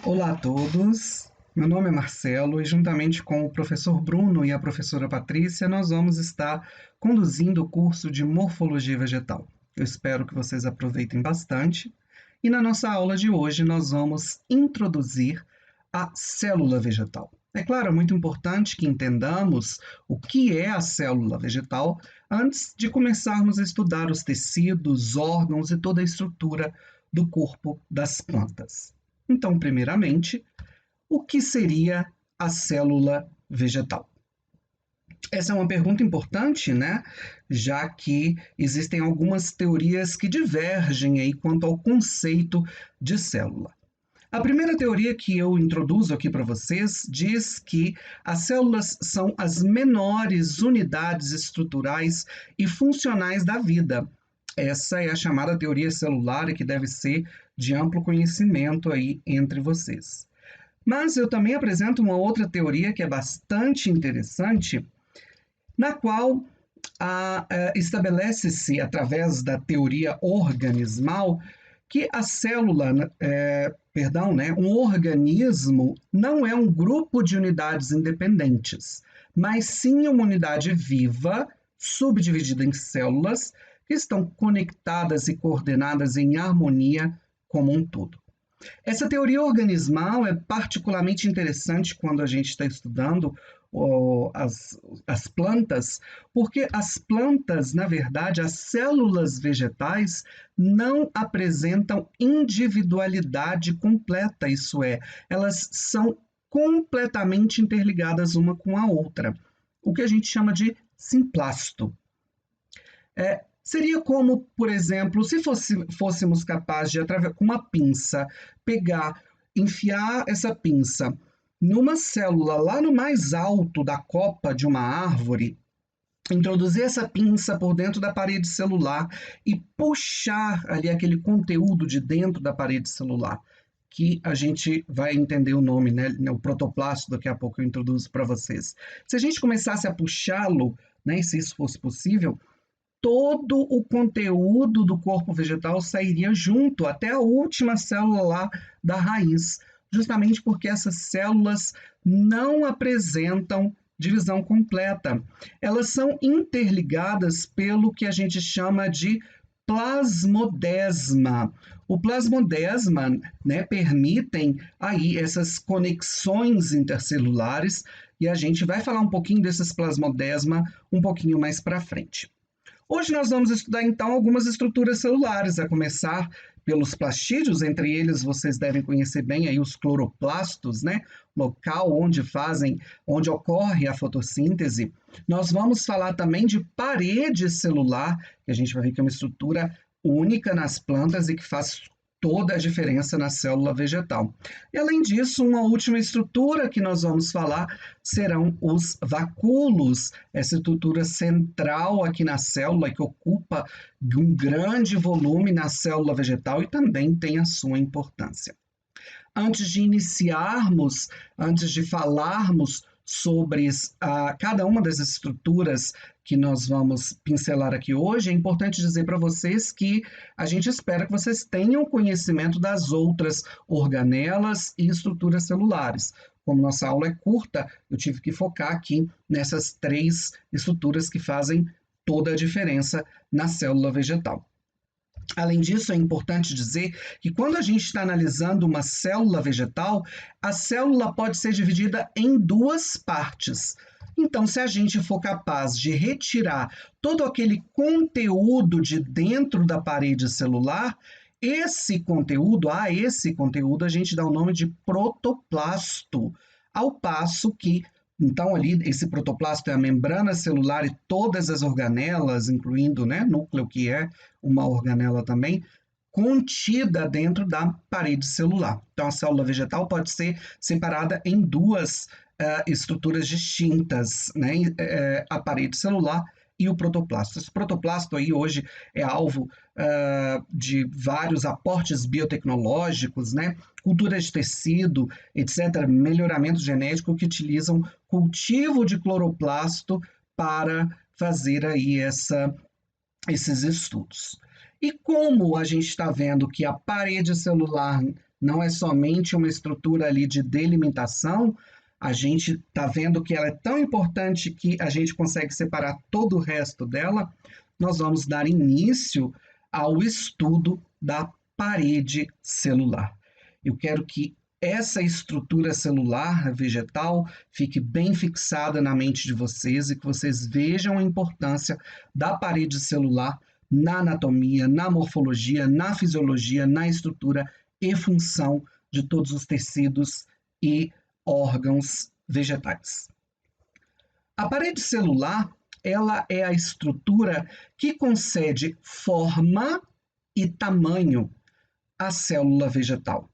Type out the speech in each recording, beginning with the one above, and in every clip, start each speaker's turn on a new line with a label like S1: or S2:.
S1: Olá a todos, meu nome é Marcelo e juntamente com o professor Bruno e a professora Patrícia nós vamos estar conduzindo o curso de Morfologia Vegetal. Eu espero que vocês aproveitem bastante e na nossa aula de hoje nós vamos introduzir a célula vegetal. É claro, é muito importante que entendamos o que é a célula vegetal antes de começarmos a estudar os tecidos, órgãos e toda a estrutura do corpo das plantas. Então, primeiramente, o que seria a célula vegetal? Essa é uma pergunta importante, né? Já que existem algumas teorias que divergem aí quanto ao conceito de célula. A primeira teoria que eu introduzo aqui para vocês diz que as células são as menores unidades estruturais e funcionais da vida. Essa é a chamada teoria celular e que deve ser de amplo conhecimento aí entre vocês. Mas eu também apresento uma outra teoria que é bastante interessante, na qual estabelece-se, através da teoria organismal, que a célula, um organismo não é um grupo de unidades independentes, mas sim uma unidade viva, subdividida em células, que estão conectadas e coordenadas em harmonia como um todo. Essa teoria organismal é particularmente interessante quando a gente está estudando as plantas, porque as plantas, na verdade, as células vegetais não apresentam individualidade completa, isso é, elas são completamente interligadas uma com a outra, o que a gente chama de simplasto. Seria como, por exemplo, se fôssemos capazes de, com uma pinça, pegar, enfiar essa pinça numa célula lá no mais alto da copa de uma árvore, introduzir essa pinça por dentro da parede celular e puxar ali aquele conteúdo de dentro da parede celular, que a gente vai entender o nome, né? O protoplasto, daqui a pouco eu introduzo para vocês. Se a gente começasse a puxá-lo, né, se isso fosse possível, todo o conteúdo do corpo vegetal sairia junto, até a última célula lá da raiz, justamente porque essas células não apresentam divisão completa. Elas são interligadas pelo que a gente chama de plasmodesma. O plasmodesma, né, permitem aí essas conexões intercelulares e a gente vai falar um pouquinho desses plasmodesma um pouquinho mais para frente. Hoje nós vamos estudar então algumas estruturas celulares, a começar pelos plastídeos, entre eles vocês devem conhecer bem aí os cloroplastos, né? Local onde ocorre a fotossíntese. Nós vamos falar também de parede celular, que a gente vai ver que é uma estrutura única nas plantas e que faz toda a diferença na célula vegetal. E além disso, uma última estrutura que nós vamos falar serão os vacúolos, essa estrutura central aqui na célula que ocupa um grande volume na célula vegetal e também tem a sua importância. Antes de iniciarmos, antes de falarmos sobre cada uma das estruturas que nós vamos pincelar aqui hoje, é importante dizer para vocês que a gente espera que vocês tenham conhecimento das outras organelas e estruturas celulares. Como nossa aula é curta, eu tive que focar aqui nessas 3 estruturas que fazem toda a diferença na célula vegetal. Além disso, é importante dizer que quando a gente está analisando uma célula vegetal, a célula pode ser dividida em 2 partes. Então, se a gente for capaz de retirar todo aquele conteúdo de dentro da parede celular, esse conteúdo a gente dá o nome de protoplasto, ao passo que então, ali, esse protoplasto é a membrana celular e todas as organelas, incluindo, né, núcleo, que é uma organela também, contida dentro da parede celular. Então, a célula vegetal pode ser separada em 2 estruturas distintas, né, a parede celular e o protoplasto. Esse protoplasto aí hoje é alvo de vários aportes biotecnológicos, né? Cultura de tecido, etc., melhoramento genético que utilizam cultivo de cloroplasto para fazer aí esses estudos. E como a gente está vendo que a parede celular não é somente uma estrutura ali de delimitação, a gente está vendo que ela é tão importante que a gente consegue separar todo o resto dela, nós vamos dar início ao estudo da parede celular. Eu quero que essa estrutura celular vegetal fique bem fixada na mente de vocês e que vocês vejam a importância da parede celular na anatomia, na morfologia, na fisiologia, na estrutura e função de todos os tecidos e órgãos vegetais. A parede celular, ela é a estrutura que concede forma e tamanho à célula vegetal.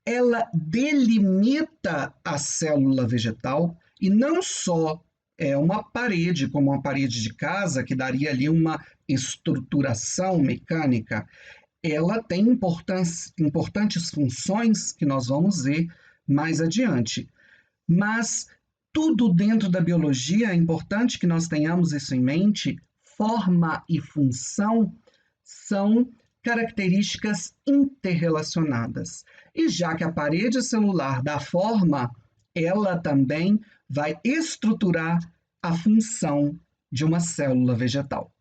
S1: Ela delimita a célula vegetal e não só é uma parede, como uma parede de casa, que daria ali uma estruturação mecânica, ela tem importantes funções que nós vamos ver mais adiante. Mas tudo dentro da biologia é importante que nós tenhamos isso em mente. Forma e função são características interrelacionadas. E já que a parede celular dá forma, ela também vai estruturar a função de uma célula vegetal.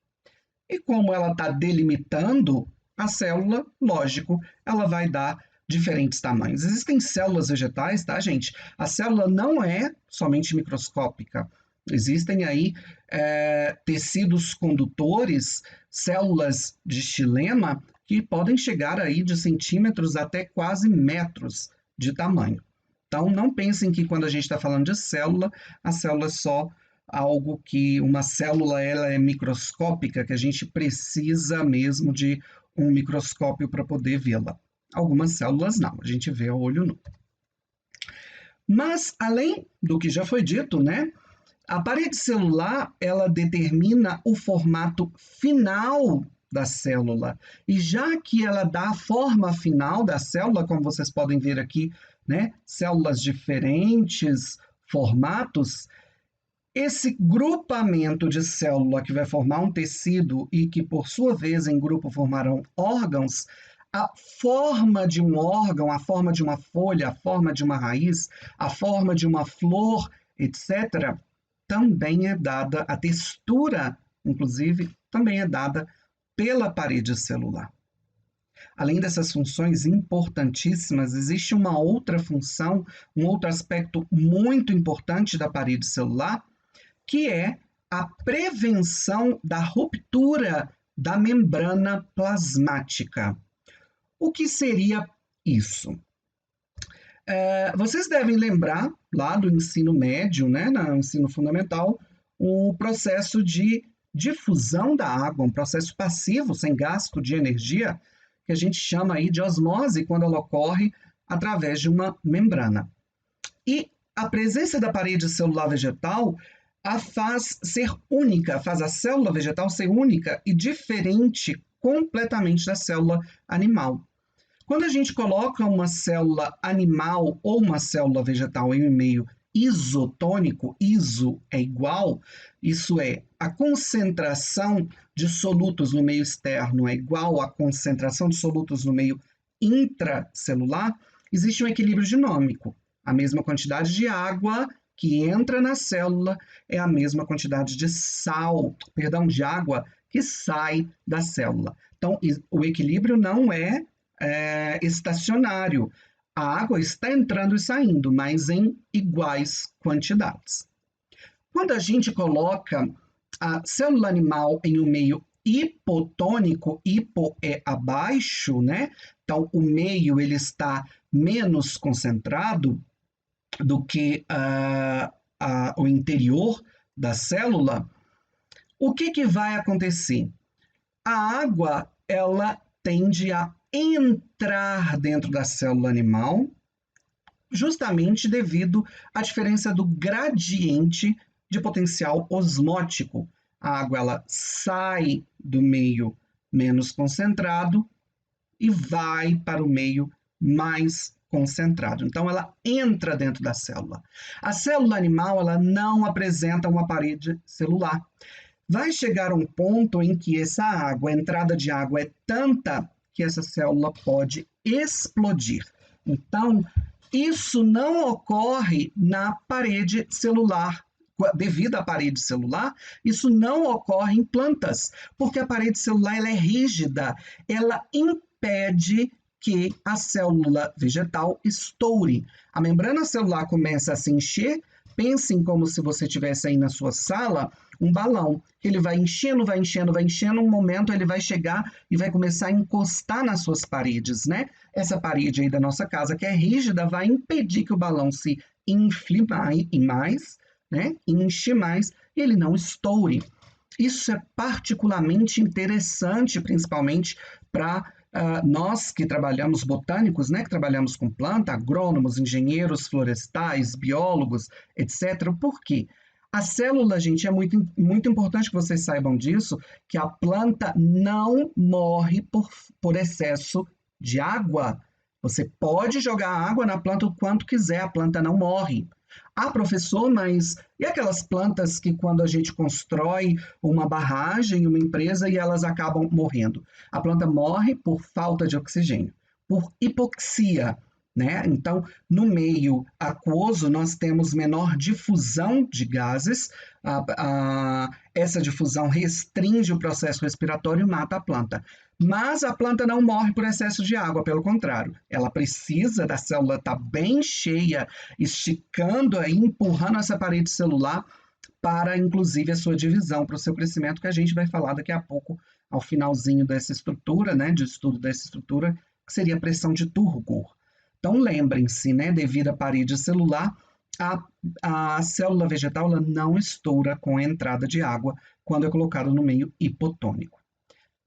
S1: E como ela está delimitando a célula, lógico, ela vai dar diferentes tamanhos. Existem células vegetais, tá, gente? A célula não é somente microscópica. Existem aí tecidos condutores, células de xilema, que podem chegar aí de centímetros até quase metros de tamanho. Então, não pensem que quando a gente está falando de célula, a célula é só algo que uma célula ela é microscópica, que a gente precisa mesmo de um microscópio para poder vê-la. Algumas células não, a gente vê a olho nu. Mas, além do que já foi dito, né? A parede celular, ela determina o formato final da célula. E já que ela dá a forma final da célula, como vocês podem ver aqui, né? Células diferentes, formatos, esse grupamento de célula que vai formar um tecido e que, por sua vez, em grupo formarão órgãos, a forma de um órgão, a forma de uma folha, a forma de uma raiz, a forma de uma flor, etc., também é dada, a textura, inclusive, também é dada pela parede celular. Além dessas funções importantíssimas, existe uma outra função, um outro aspecto muito importante da parede celular, que é a prevenção da ruptura da membrana plasmática. O que seria isso? Vocês devem lembrar, lá do ensino médio, né, no ensino fundamental, o processo de difusão da água, um processo passivo, sem gasto de energia, que a gente chama aí de osmose, quando ela ocorre através de uma membrana. E a presença da parede celular vegetal a faz ser única, faz a célula vegetal ser única e diferente completamente da célula animal. Quando a gente coloca uma célula animal ou uma célula vegetal em um meio isotônico, iso é igual, isso é, a concentração de solutos no meio externo é igual à concentração de solutos no meio intracelular, existe um equilíbrio dinâmico. A mesma quantidade de água que entra na célula é a mesma quantidade de de água que sai da célula. Então, o equilíbrio não é estacionário. A água está entrando e saindo, mas em iguais quantidades. Quando a gente coloca a célula animal em um meio hipotônico, hipo é abaixo, né? Então, o meio ele está menos concentrado do que o interior da célula. O que vai acontecer? A água, ela tende a entrar dentro da célula animal, justamente devido à diferença do gradiente de potencial osmótico. A água ela sai do meio menos concentrado e vai para o meio mais concentrado. Então, ela entra dentro da célula. A célula animal ela não apresenta uma parede celular. vai chegar um ponto em que essa água, a entrada de água é tanta que essa célula pode explodir. Então, isso não ocorre na parede celular. Devido à parede celular, isso não ocorre em plantas, porque a parede celular ela é rígida, ela impede que a célula vegetal estoure. A membrana celular começa a se encher. Pensem como se você tivesse aí na sua sala um balão. Ele vai enchendo, vai enchendo, vai enchendo. Um momento ele vai chegar e vai começar a encostar nas suas paredes, né? Essa parede aí da nossa casa, que é rígida, vai impedir que o balão se infle mais, né? Enche mais e ele não estoure. Isso é particularmente interessante, principalmente para nós que trabalhamos botânicos, né, que trabalhamos com planta, agrônomos, engenheiros florestais, biólogos, etc. Por quê? A célula, gente, é muito importante que vocês saibam disso, que a planta não morre por excesso de água. Você pode jogar água na planta o quanto quiser, a planta não morre. Ah, professor, mas e aquelas plantas que quando a gente constrói uma barragem, uma empresa e elas acabam morrendo? A planta morre por falta de oxigênio, por hipoxia, né? Então, no meio aquoso, nós temos menor difusão de gases, essa difusão restringe o processo respiratório e mata a planta. Mas a planta não morre por excesso de água, pelo contrário, ela precisa da célula estar bem cheia, esticando aí, empurrando essa parede celular para, inclusive, a sua divisão, para o seu crescimento, que a gente vai falar daqui a pouco, ao finalzinho dessa estrutura, né, de estudo dessa estrutura, que seria a pressão de Turgot. Então, lembrem-se, né, devido à parede celular, a célula vegetal ela não estoura com a entrada de água quando é colocada no meio hipotônico.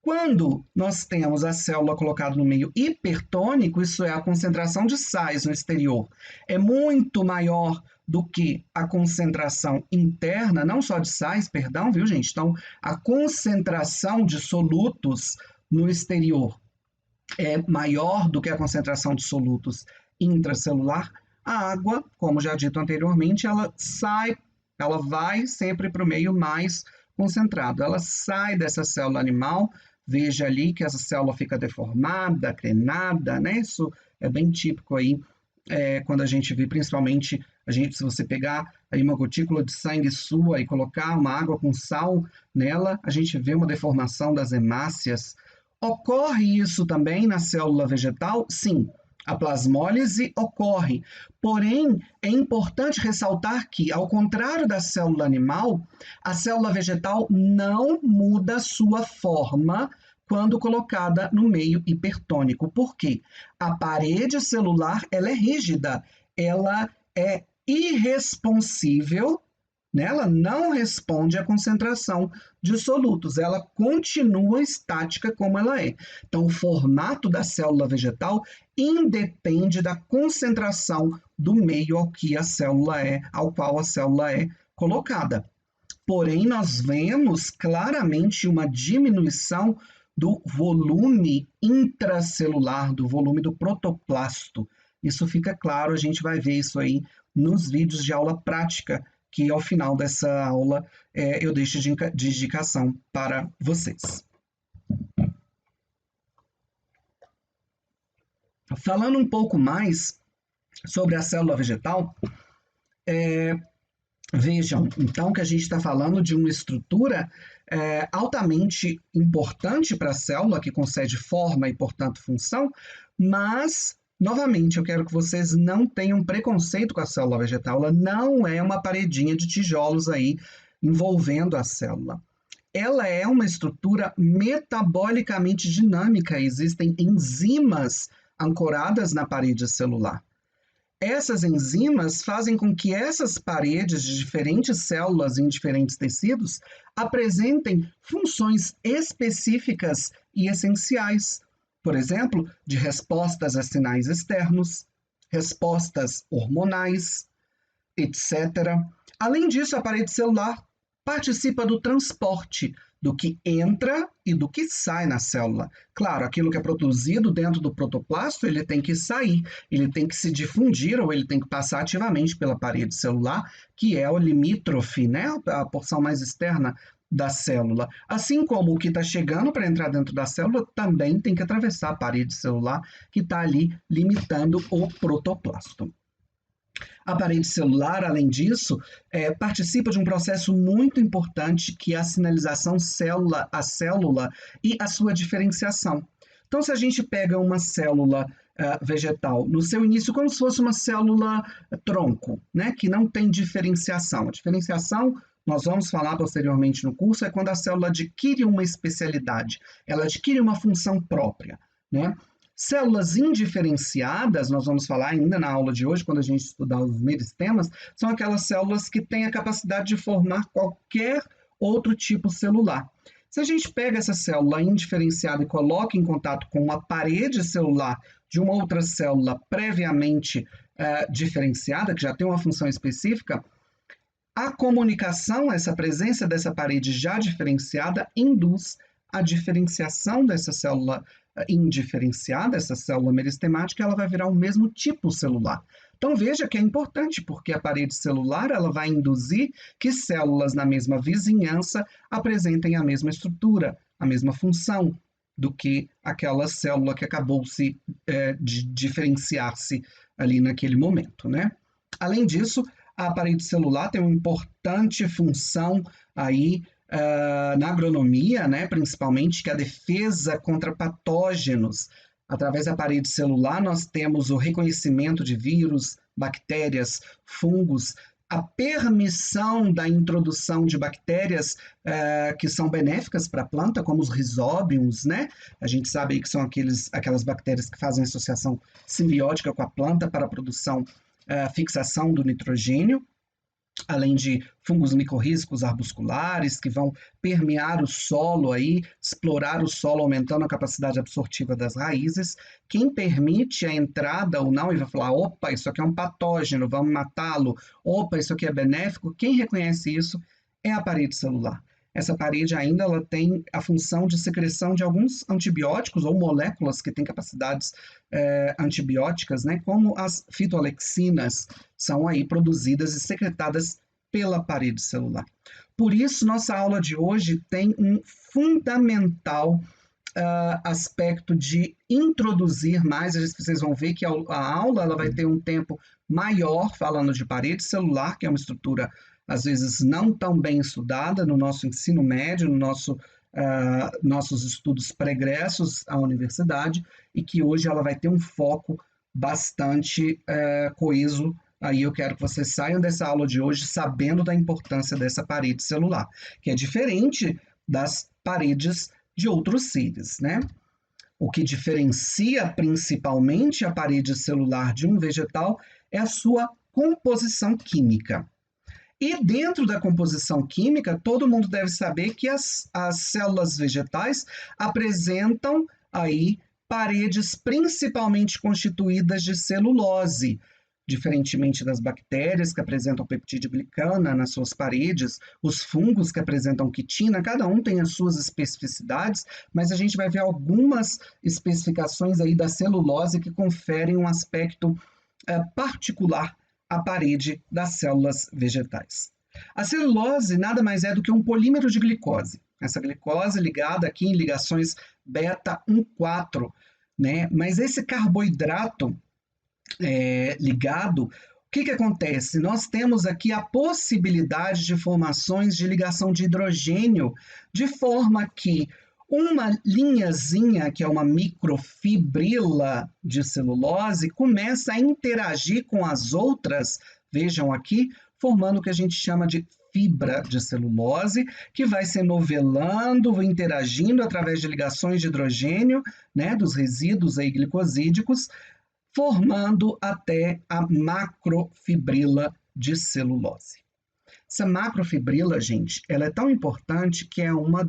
S1: Quando nós temos a célula colocada no meio hipertônico, isso é, a concentração de sais no exterior é muito maior do que a concentração interna, não só de sais, perdão, viu, gente? Então, a concentração de solutos no exterior é maior do que a concentração de solutos intracelular. A água, como já dito anteriormente, ela vai sempre para o meio mais concentrado. Ela sai dessa célula animal. Veja ali que essa célula fica deformada, crenada, né? Isso é bem típico aí, quando a gente vê, principalmente, se você pegar aí uma gotícula de sangue sua e colocar uma água com sal nela, a gente vê uma deformação das hemácias. Ocorre isso também na célula vegetal? Sim, a plasmólise ocorre. Porém, é importante ressaltar que, ao contrário da célula animal, a célula vegetal não muda sua forma quando colocada no meio hipertônico. Por quê? A parede celular ela é rígida, ela é irresponsível, né? Ela não responde à concentração de solutos, ela continua estática como ela é. Então, o formato da célula vegetal independe da concentração do meio ao qual a célula é colocada. Porém, nós vemos claramente uma diminuição do volume intracelular, do volume do protoplasto. Isso fica claro, a gente vai ver isso aí nos vídeos de aula prática, que ao final dessa aula eu deixo de indicação para vocês. Falando um pouco mais sobre a célula vegetal, vejam, então, que a gente está falando de uma estrutura altamente importante para a célula, que concede forma e, portanto, função, mas, novamente, eu quero que vocês não tenham preconceito com a célula vegetal, ela não é uma paredinha de tijolos aí envolvendo a célula. Ela é uma estrutura metabolicamente dinâmica, existem enzimas ancoradas na parede celular. Essas enzimas fazem com que essas paredes de diferentes células em diferentes tecidos apresentem funções específicas e essenciais, por exemplo, de respostas a sinais externos, respostas hormonais, etc. Além disso, a parede celular participa do transporte do que entra e do que sai na célula. Claro, aquilo que é produzido dentro do protoplasto, ele tem que sair, ele tem que se difundir ou ele tem que passar ativamente pela parede celular, que é o limítrofe, né? A porção mais externa da célula. Assim como o que está chegando para entrar dentro da célula também tem que atravessar a parede celular que está ali limitando o protoplasto. A parede celular, além disso, participa de um processo muito importante que é a sinalização célula a célula e a sua diferenciação. Então, se a gente pega uma célula vegetal no seu início, como se fosse uma célula tronco, né, que não tem diferenciação. A diferenciação, nós vamos falar posteriormente no curso, é quando a célula adquire uma especialidade, ela adquire uma função própria, né? Células indiferenciadas, nós vamos falar ainda na aula de hoje, quando a gente estudar os meristemas, são aquelas células que têm a capacidade de formar qualquer outro tipo celular. Se a gente pega essa célula indiferenciada e coloca em contato com uma parede celular de uma outra célula previamente diferenciada, que já tem uma função específica, a comunicação, essa presença dessa parede já diferenciada, induz a diferenciação dessa célula indiferenciada, essa célula meristemática, ela vai virar o mesmo tipo celular. Então veja que é importante, porque a parede celular ela vai induzir que células na mesma vizinhança apresentem a mesma estrutura, a mesma função do que aquela célula que acabou de diferenciar-se ali naquele momento, né? Além disso, a parede celular tem uma importante função aí na agronomia, né, principalmente, que é a defesa contra patógenos. Através da parede celular, nós temos o reconhecimento de vírus, bactérias, fungos, a permissão da introdução de bactérias que são benéficas para a planta, como os rizóbiums, né? A gente sabe aí que são aquelas bactérias que fazem associação simbiótica com a planta para a produção, fixação do nitrogênio, além de fungos micorrízicos arbusculares que vão permear o solo aí, explorar o solo, aumentando a capacidade absortiva das raízes. Quem permite a entrada ou não e vai falar, opa, isso aqui é um patógeno, vamos matá-lo, opa, isso aqui é benéfico, quem reconhece isso é a parede celular. Essa parede ainda ela tem a função de secreção de alguns antibióticos ou moléculas que têm capacidades antibióticas, né, como as fitoalexinas, são aí produzidas e secretadas pela parede celular. Por isso, nossa aula de hoje tem um fundamental aspecto de introduzir mais. Vocês vão ver que a aula ela vai ter um tempo maior falando de parede celular, que é uma estrutura às vezes não tão bem estudada no nosso ensino médio, no nossos estudos pregressos à universidade, e que hoje ela vai ter um foco bastante coeso. Aí eu quero que vocês saiam dessa aula de hoje sabendo da importância dessa parede celular, que é diferente das paredes de outros seres, né? O que diferencia principalmente a parede celular de um vegetal é a sua composição química. E dentro da composição química, todo mundo deve saber que as células vegetais apresentam aí paredes principalmente constituídas de celulose, diferentemente das bactérias que apresentam peptidoglicana nas suas paredes, os fungos que apresentam quitina, cada um tem as suas especificidades, mas a gente vai ver algumas especificações aí da celulose que conferem um aspecto particular à parede das células vegetais. A celulose nada mais é do que um polímero de glicose. Essa glicose ligada aqui em ligações beta-1,4, né? Mas esse carboidrato ligado, o que acontece? Nós temos aqui a possibilidade de formações de ligação de hidrogênio, de forma que uma linhazinha, que é uma microfibrila de celulose, começa a interagir com as outras, vejam aqui, formando o que a gente chama de fibra de celulose, que vai se novelando, interagindo através de ligações de hidrogênio, né, dos resíduos aí glicosídicos, formando até a macrofibrila de celulose. Essa macrofibrila, gente, ela é tão importante que é uma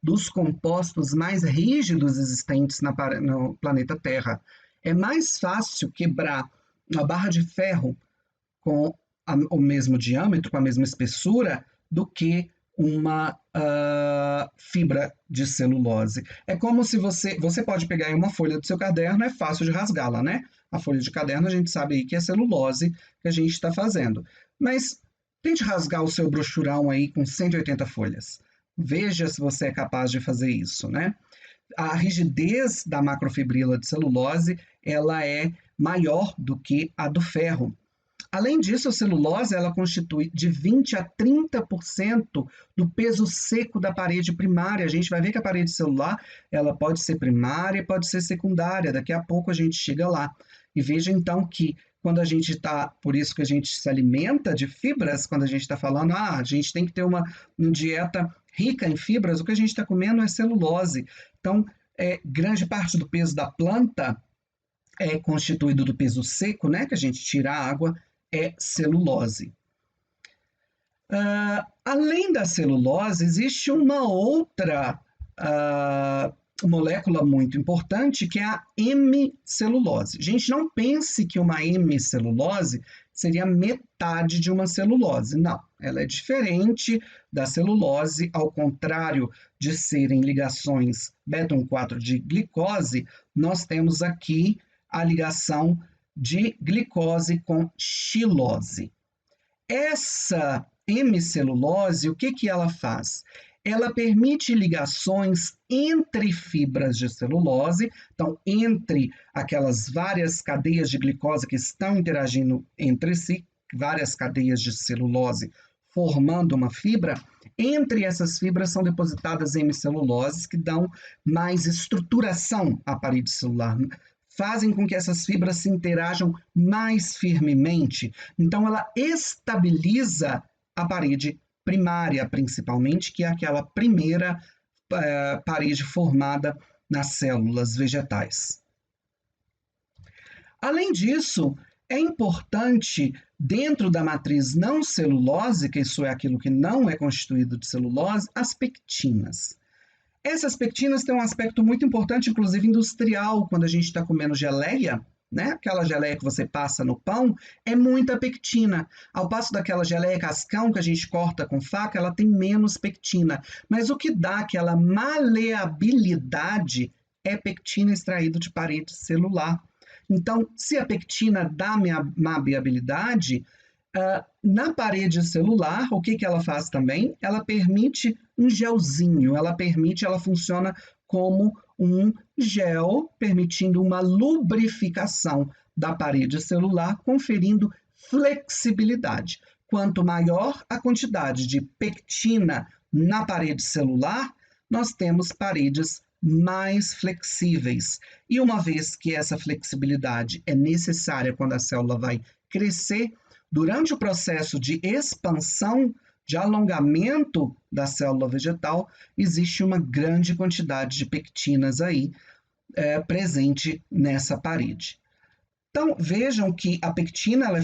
S1: dos compostos mais rígidos existentes no planeta Terra. É mais fácil quebrar uma barra de ferro com o mesmo diâmetro, com a mesma espessura, do que uma fibra de celulose. É como se você pode pegar aí uma folha do seu caderno, é fácil de rasgá-la, né? A folha de caderno a gente sabe aí que é celulose que a gente está fazendo. Mas tente rasgar o seu brochurão aí com 180 folhas. veja se você é capaz de fazer isso, né? A rigidez da macrofibrila de celulose, ela é maior do que a do ferro. Além disso, a celulose ela constitui de 20 a 30% do peso seco da parede primária. A gente vai ver que a parede celular ela pode ser primária e pode ser secundária. Daqui a pouco a gente chega lá. E veja então que quando a gente está, por isso que a gente se alimenta de fibras, quando a gente está falando, a gente tem que ter uma dieta rica em fibras, o que a gente está comendo é celulose. Então, grande parte do peso da planta é constituído do peso seco, né, que a gente tira a água, é celulose. Além da celulose, existe uma outra molécula muito importante, que é a hemicelulose. Gente, não pense que uma hemicelulose seria metade de uma celulose. Não, ela é diferente da celulose, ao contrário de serem ligações beta-1,4 de glicose, nós temos aqui a ligação de glicose com xilose. Essa hemicelulose, o que ela faz? Ela permite ligações entre fibras de celulose, então, entre aquelas várias cadeias de glicose que estão interagindo entre si, várias cadeias de celulose formando uma fibra, entre essas fibras são depositadas hemiceluloses que dão mais estruturação à parede celular, fazem com que essas fibras se interajam mais firmemente. Então, ela estabiliza a parede primária, principalmente, que é aquela primeira parede formada nas células vegetais. Além disso, é importante, dentro da matriz não celulósica, isso é aquilo que não é constituído de celulose, as pectinas. Essas pectinas têm um aspecto muito importante, inclusive industrial, quando a gente está comendo geleia, né? Aquela geleia que você passa no pão, é muita pectina. Ao passo daquela geleia cascão que a gente corta com faca, ela tem menos pectina. Mas o que dá aquela maleabilidade é pectina extraída de parede celular. Então, se a pectina dá maleabilidade, na parede celular, o que ela faz também? Ela permite um gelzinho, ela funciona como um gel, permitindo uma lubrificação da parede celular, conferindo flexibilidade. Quanto maior a quantidade de pectina na parede celular, nós temos paredes mais flexíveis. E uma vez que essa flexibilidade é necessária quando a célula vai crescer, durante o processo de expansão, de alongamento da célula vegetal, existe uma grande quantidade de pectinas aí presente nessa parede. Então, vejam que a pectina ela é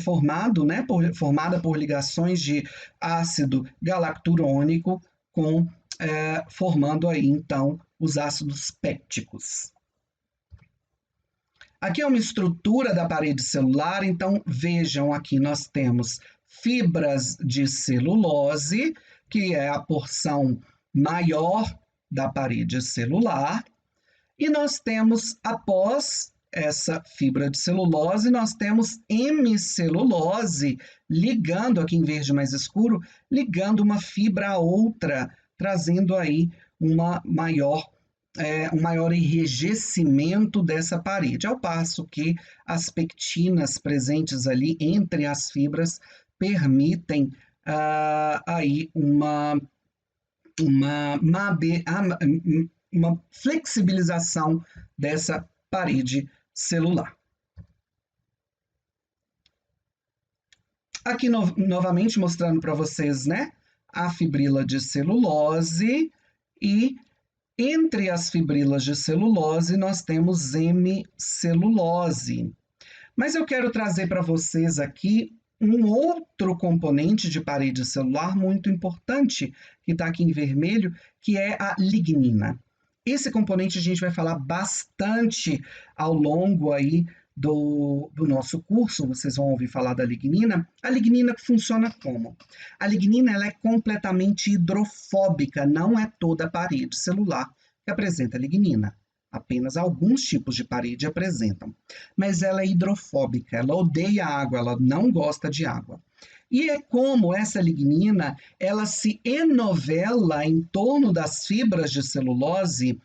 S1: formada por ligações de ácido galacturônico formando aí, então, os ácidos pépticos. Aqui é uma estrutura da parede celular, então vejam aqui nós temos fibras de celulose, que é a porção maior da parede celular, e nós temos, após essa fibra de celulose, nós temos hemicelulose ligando, aqui em verde mais escuro, ligando uma fibra a outra, trazendo aí um maior enrijecimento dessa parede, ao passo que as pectinas presentes ali entre as fibras permitem aí uma flexibilização dessa parede celular. Aqui novamente mostrando para vocês, né, a fibrila de celulose, e entre as fibrilas de celulose nós temos hemicelulose. Mas eu quero trazer para vocês aqui um outro componente de parede celular muito importante, que está aqui em vermelho, que é a lignina. Esse componente a gente vai falar bastante ao longo aí do nosso curso, vocês vão ouvir falar da lignina. A lignina funciona como? A lignina ela é completamente hidrofóbica, não é toda a parede celular que apresenta lignina. Apenas alguns tipos de parede apresentam. Mas ela é hidrofóbica, ela odeia água, ela não gosta de água. E é como essa lignina, ela se enovela em torno das fibras de celulose,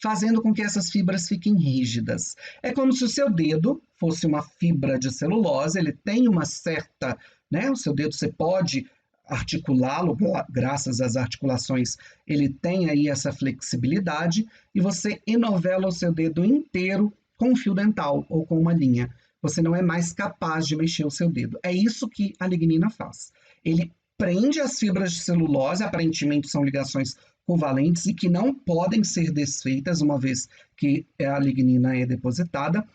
S1: fazendo com que essas fibras fiquem rígidas. É como se o seu dedo fosse uma fibra de celulose, ele tem uma certa, né? O seu dedo você pode articulá-lo, graças às articulações, ele tem aí essa flexibilidade, e você enovela o seu dedo inteiro com um fio dental ou com uma linha. Você não é mais capaz de mexer o seu dedo. É isso que a lignina faz. Ele prende as fibras de celulose, aparentemente são ligações covalentes e que não podem ser desfeitas uma vez que a lignina é depositada.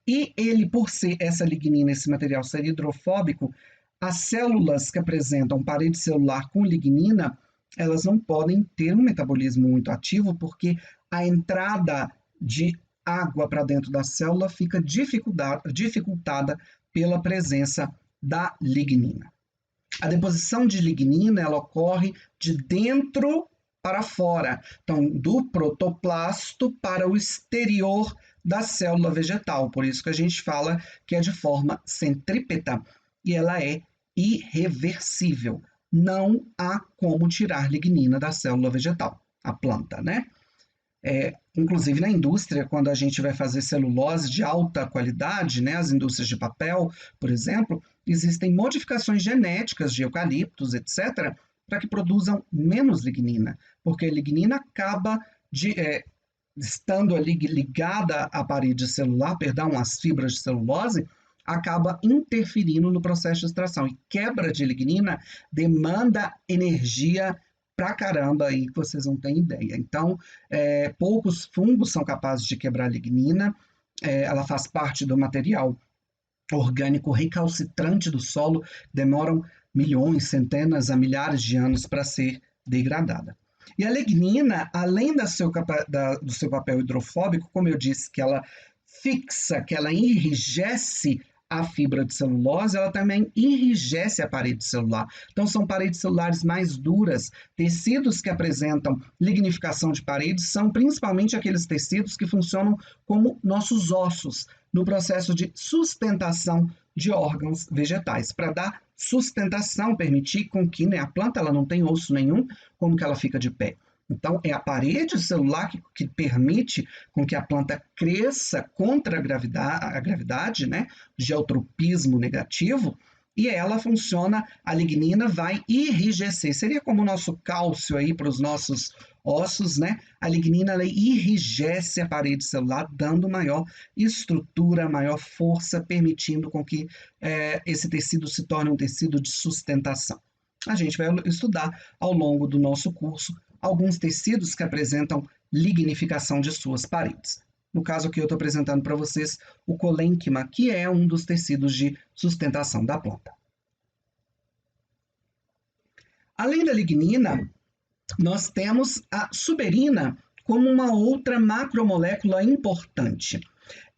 S1: E ele, por ser essa lignina, esse material ser hidrofóbico, as células que apresentam parede celular com lignina, elas não podem ter um metabolismo muito ativo, porque a entrada de água para dentro da célula fica dificultada pela presença da lignina. A deposição de lignina, ela ocorre de dentro para fora, então do protoplasto para o exterior da célula vegetal, por isso que a gente fala que é de forma centrípeta e ela é irreversível. Não há como tirar lignina da célula vegetal, a planta, né? Inclusive na indústria, quando a gente vai fazer celulose de alta qualidade, né, as indústrias de papel, por exemplo, existem modificações genéticas de eucaliptos, etc., para que produzam menos lignina, porque a lignina acaba estando ali ligada à parede celular, perdão, às fibras de celulose, acaba interferindo no processo de extração. E quebra de lignina demanda energia pra caramba aí, que vocês não têm ideia. Então, poucos fungos são capazes de quebrar a lignina, ela faz parte do material orgânico recalcitrante do solo, demoram milhões, centenas a milhares de anos para ser degradada. E a lignina, além do seu papel hidrofóbico, como eu disse, que ela fixa, que ela enrijece a fibra de celulose, ela também enrijece a parede celular. Então, são paredes celulares mais duras. Tecidos que apresentam lignificação de paredes são principalmente aqueles tecidos que funcionam como nossos ossos, no processo de sustentação de órgãos vegetais. Para dar sustentação, permitir com que, né, a planta ela não tem osso nenhum, como que ela fica de pé? Então, é a parede celular que permite com que a planta cresça contra a gravidade, né? Geotropismo negativo, e ela funciona, a lignina vai enrijecer. Seria como o nosso cálcio aí para os nossos ossos, né? A lignina ela enrijece a parede celular, dando maior estrutura, maior força, permitindo com que esse tecido se torne um tecido de sustentação. A gente vai estudar ao longo do nosso curso alguns tecidos que apresentam lignificação de suas paredes. No caso aqui eu estou apresentando para vocês o colênquima, que é um dos tecidos de sustentação da planta. Além da lignina, nós temos a suberina como uma outra macromolécula importante.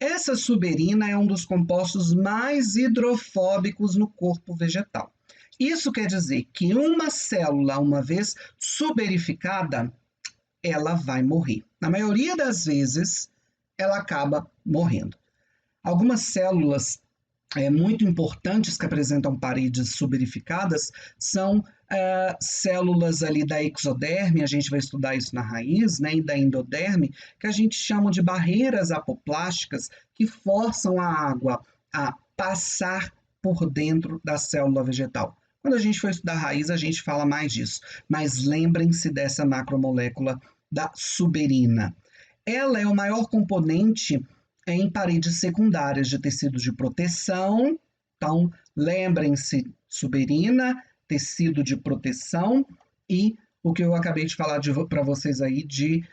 S1: Essa suberina é um dos compostos mais hidrofóbicos no corpo vegetal. Isso quer dizer que uma célula, uma vez suberificada, ela vai morrer. Na maioria das vezes, ela acaba morrendo. Algumas células muito importantes que apresentam paredes suberificadas são células ali da exoderme, a gente vai estudar isso na raiz, né, e da endoderme, que a gente chama de barreiras apoplásticas que forçam a água a passar por dentro da célula vegetal. Quando a gente for estudar a raiz, a gente fala mais disso, mas lembrem-se dessa macromolécula da suberina. Ela é o maior componente em paredes secundárias de tecidos de proteção. Então, lembrem-se, suberina, tecido de proteção e o que eu acabei de falar para vocês aí de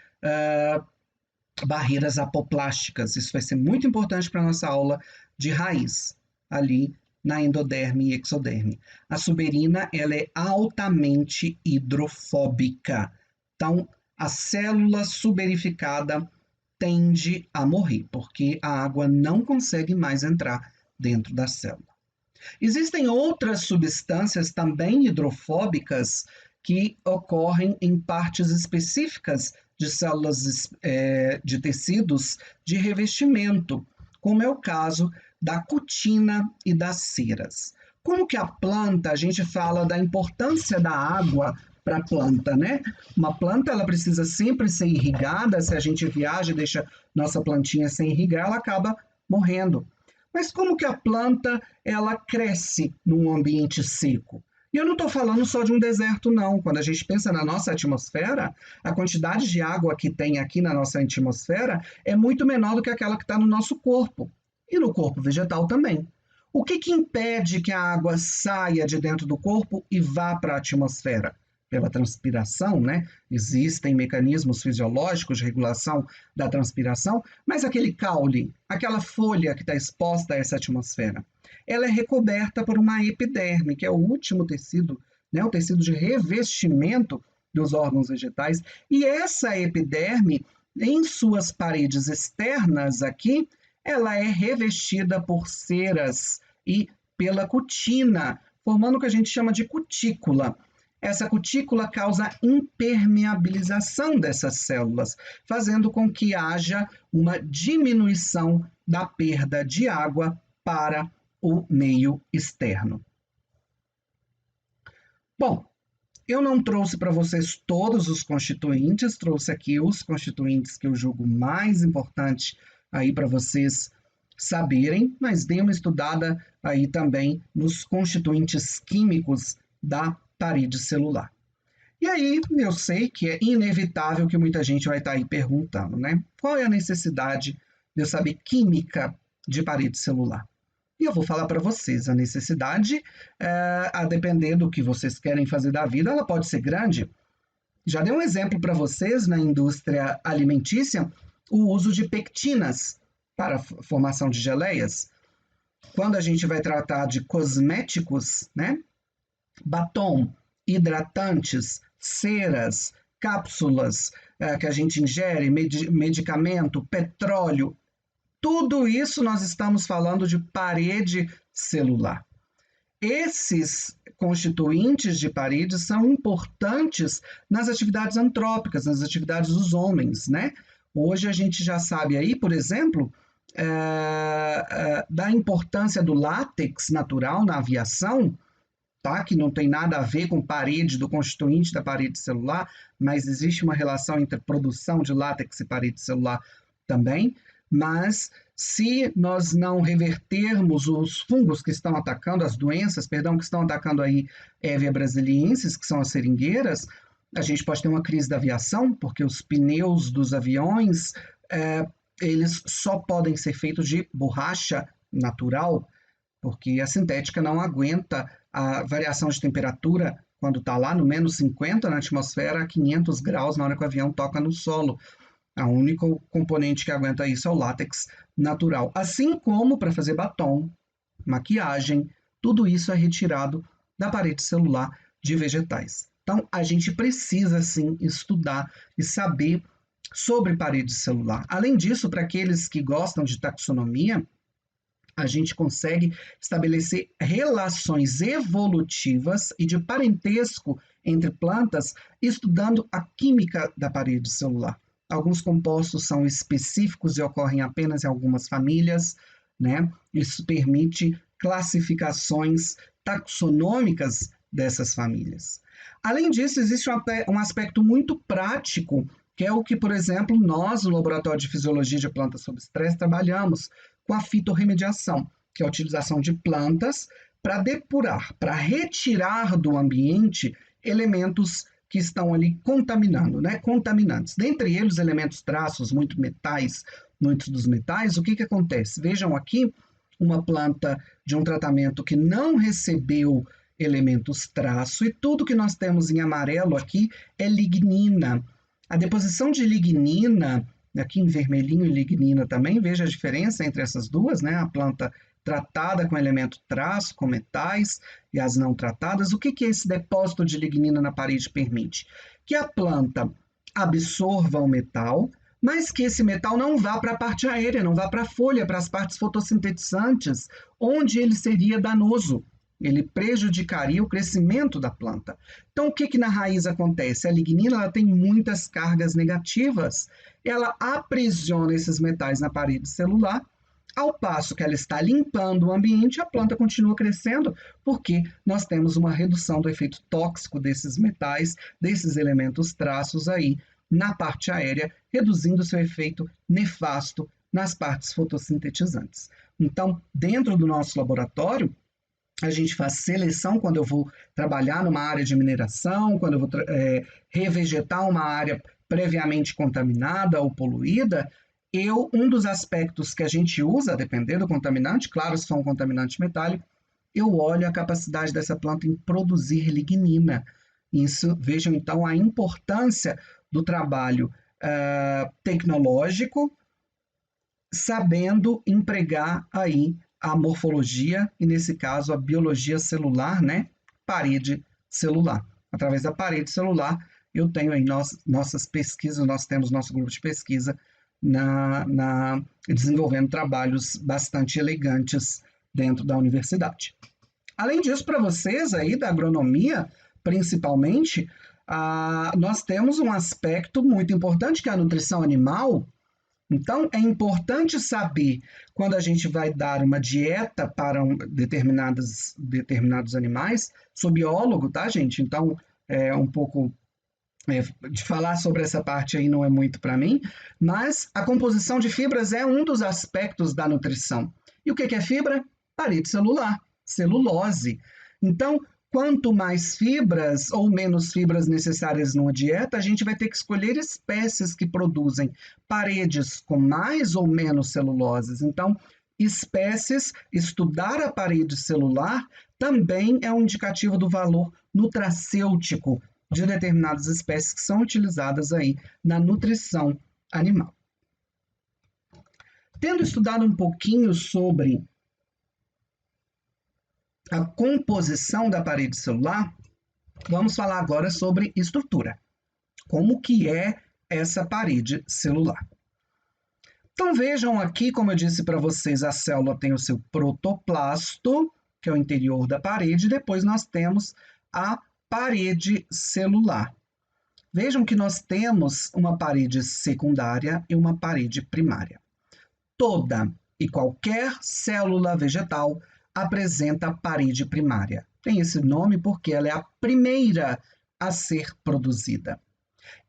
S1: barreiras apoplásticas. Isso vai ser muito importante para a nossa aula de raiz, ali na endoderme e exoderme. A suberina, ela é altamente hidrofóbica. Então, a célula suberificada tende a morrer, porque a água não consegue mais entrar dentro da célula. Existem outras substâncias também hidrofóbicas que ocorrem em partes específicas de células de tecidos de revestimento, como é o caso da cutina e das ceras. Como que a planta, a gente fala da importância da água para a planta, né? Uma planta, ela precisa sempre ser irrigada. Se a gente viaja e deixa nossa plantinha sem irrigar, ela acaba morrendo. Mas como que a planta, ela cresce num ambiente seco? E eu não estou falando só de um deserto, não. Quando a gente pensa na nossa atmosfera, a quantidade de água que tem aqui na nossa atmosfera é muito menor do que aquela que está no nosso corpo. E no corpo vegetal também. O que que impede que a água saia de dentro do corpo e vá para a atmosfera? Pela transpiração, né? Existem mecanismos fisiológicos de regulação da transpiração, mas aquele caule, aquela folha que está exposta a essa atmosfera, ela é recoberta por uma epiderme, que é o último tecido, né? O tecido de revestimento dos órgãos vegetais, e essa epiderme, em suas paredes externas aqui, ela é revestida por ceras e pela cutina, formando o que a gente chama de cutícula. Essa cutícula causa impermeabilização dessas células, fazendo com que haja uma diminuição da perda de água para o meio externo. Bom, eu não trouxe para vocês todos os constituintes, trouxe aqui os constituintes que eu julgo mais importantes aí para vocês saberem, mas dei uma estudada aí também nos constituintes químicos da parede celular. E aí, eu sei que é inevitável que muita gente vai estar aí perguntando, né? Qual é a necessidade de eu saber química de parede celular? E eu vou falar para vocês, a necessidade, a depender do que vocês querem fazer da vida, ela pode ser grande. Já dei um exemplo para vocês na indústria alimentícia, o uso de pectinas para a formação de geleias. Quando a gente vai tratar de cosméticos, né? Batom, hidratantes, ceras, cápsulas que a gente ingere, medicamento, petróleo, tudo isso nós estamos falando de parede celular. Esses constituintes de parede são importantes nas atividades antrópicas, nas atividades dos homens, né? Hoje a gente já sabe aí, por exemplo, da importância do látex natural na aviação, tá? Que não tem nada a ver com parede, do constituinte da parede celular, mas existe uma relação entre produção de látex e parede celular também. Mas se nós não revertermos os fungos que estão atacando, as doenças, perdão, que estão atacando aí Hevia brasiliensis, que são as seringueiras, a gente pode ter uma crise da aviação, porque os pneus dos aviões, eles só podem ser feitos de borracha natural, porque a sintética não aguenta a variação de temperatura quando está lá no menos 50 na atmosfera, a 500 graus na hora que o avião toca no solo. A única componente que aguenta isso é o látex natural. Assim como para fazer batom, maquiagem, tudo isso é retirado da parede celular de vegetais. Então, a gente precisa, sim, estudar e saber sobre parede celular. Além disso, para aqueles que gostam de taxonomia, a gente consegue estabelecer relações evolutivas e de parentesco entre plantas, estudando a química da parede celular. Alguns compostos são específicos e ocorrem apenas em algumas famílias, né? Isso permite classificações taxonômicas dessas famílias. Além disso, existe um aspecto muito prático, que é o que, por exemplo, nós, no Laboratório de Fisiologia de Plantas sob Estresse, trabalhamos com a fitorremediação, que é a utilização de plantas para depurar, para retirar do ambiente elementos que estão ali contaminando, né? Contaminantes. Dentre eles, elementos traços, muitos dos metais, o que acontece? Vejam aqui uma planta de um tratamento que não recebeu elementos traço, e tudo que nós temos em amarelo aqui é lignina. A deposição de lignina, aqui em vermelhinho e lignina também, veja a diferença entre essas duas, né? A planta tratada com elemento traço, com metais, e as não tratadas. O que esse depósito de lignina na parede permite? Que a planta absorva o metal, mas que esse metal não vá para a parte aérea, não vá para a folha, para as partes fotossintetizantes, onde ele seria danoso. Ele prejudicaria o crescimento da planta. Então, o que na raiz acontece? A lignina ela tem muitas cargas negativas. Ela aprisiona esses metais na parede celular, Ao passo que ela está limpando o ambiente, a planta continua crescendo, porque nós temos uma redução do efeito tóxico desses metais, desses elementos traços aí na parte aérea, reduzindo seu efeito nefasto nas partes fotossintetizantes. Então, dentro do nosso laboratório, a gente faz seleção quando eu vou trabalhar numa área de mineração, quando eu vou revegetar uma área previamente contaminada ou poluída. Um dos aspectos que a gente usa, a depender do contaminante, claro, se for um contaminante metálico, eu olho a capacidade dessa planta em produzir lignina. Isso, vejam então a importância do trabalho tecnológico, sabendo empregar aí a morfologia e, nesse caso, a biologia celular, né? Parede celular. Através da parede celular, eu tenho aí nossas pesquisas, nós temos nosso grupo de pesquisa desenvolvendo trabalhos bastante elegantes dentro da universidade. Além disso, para vocês aí da agronomia, principalmente, nós temos um aspecto muito importante que é a nutrição animal. Então, é importante saber quando a gente vai dar uma dieta para determinados animais. Sou biólogo, tá, gente? Então, um pouco de falar sobre essa parte aí não é muito para mim, mas a composição de fibras é um dos aspectos da nutrição. E o que é fibra? Parede celular, celulose. Então, quanto mais fibras ou menos fibras necessárias numa dieta, a gente vai ter que escolher espécies que produzem paredes com mais ou menos celuloses. Então, estudar a parede celular também é um indicativo do valor nutracêutico de determinadas espécies que são utilizadas aí na nutrição animal. Tendo estudado um pouquinho sobre a composição da parede celular, vamos falar agora sobre estrutura. Como que é essa parede celular? Então vejam aqui, como eu disse para vocês, a célula tem o seu protoplasto, que é o interior da parede, e depois nós temos a parede celular. Vejam que nós temos uma parede secundária e uma parede primária. Toda e qualquer célula vegetal apresenta parede primária. Tem esse nome porque ela é a primeira a ser produzida.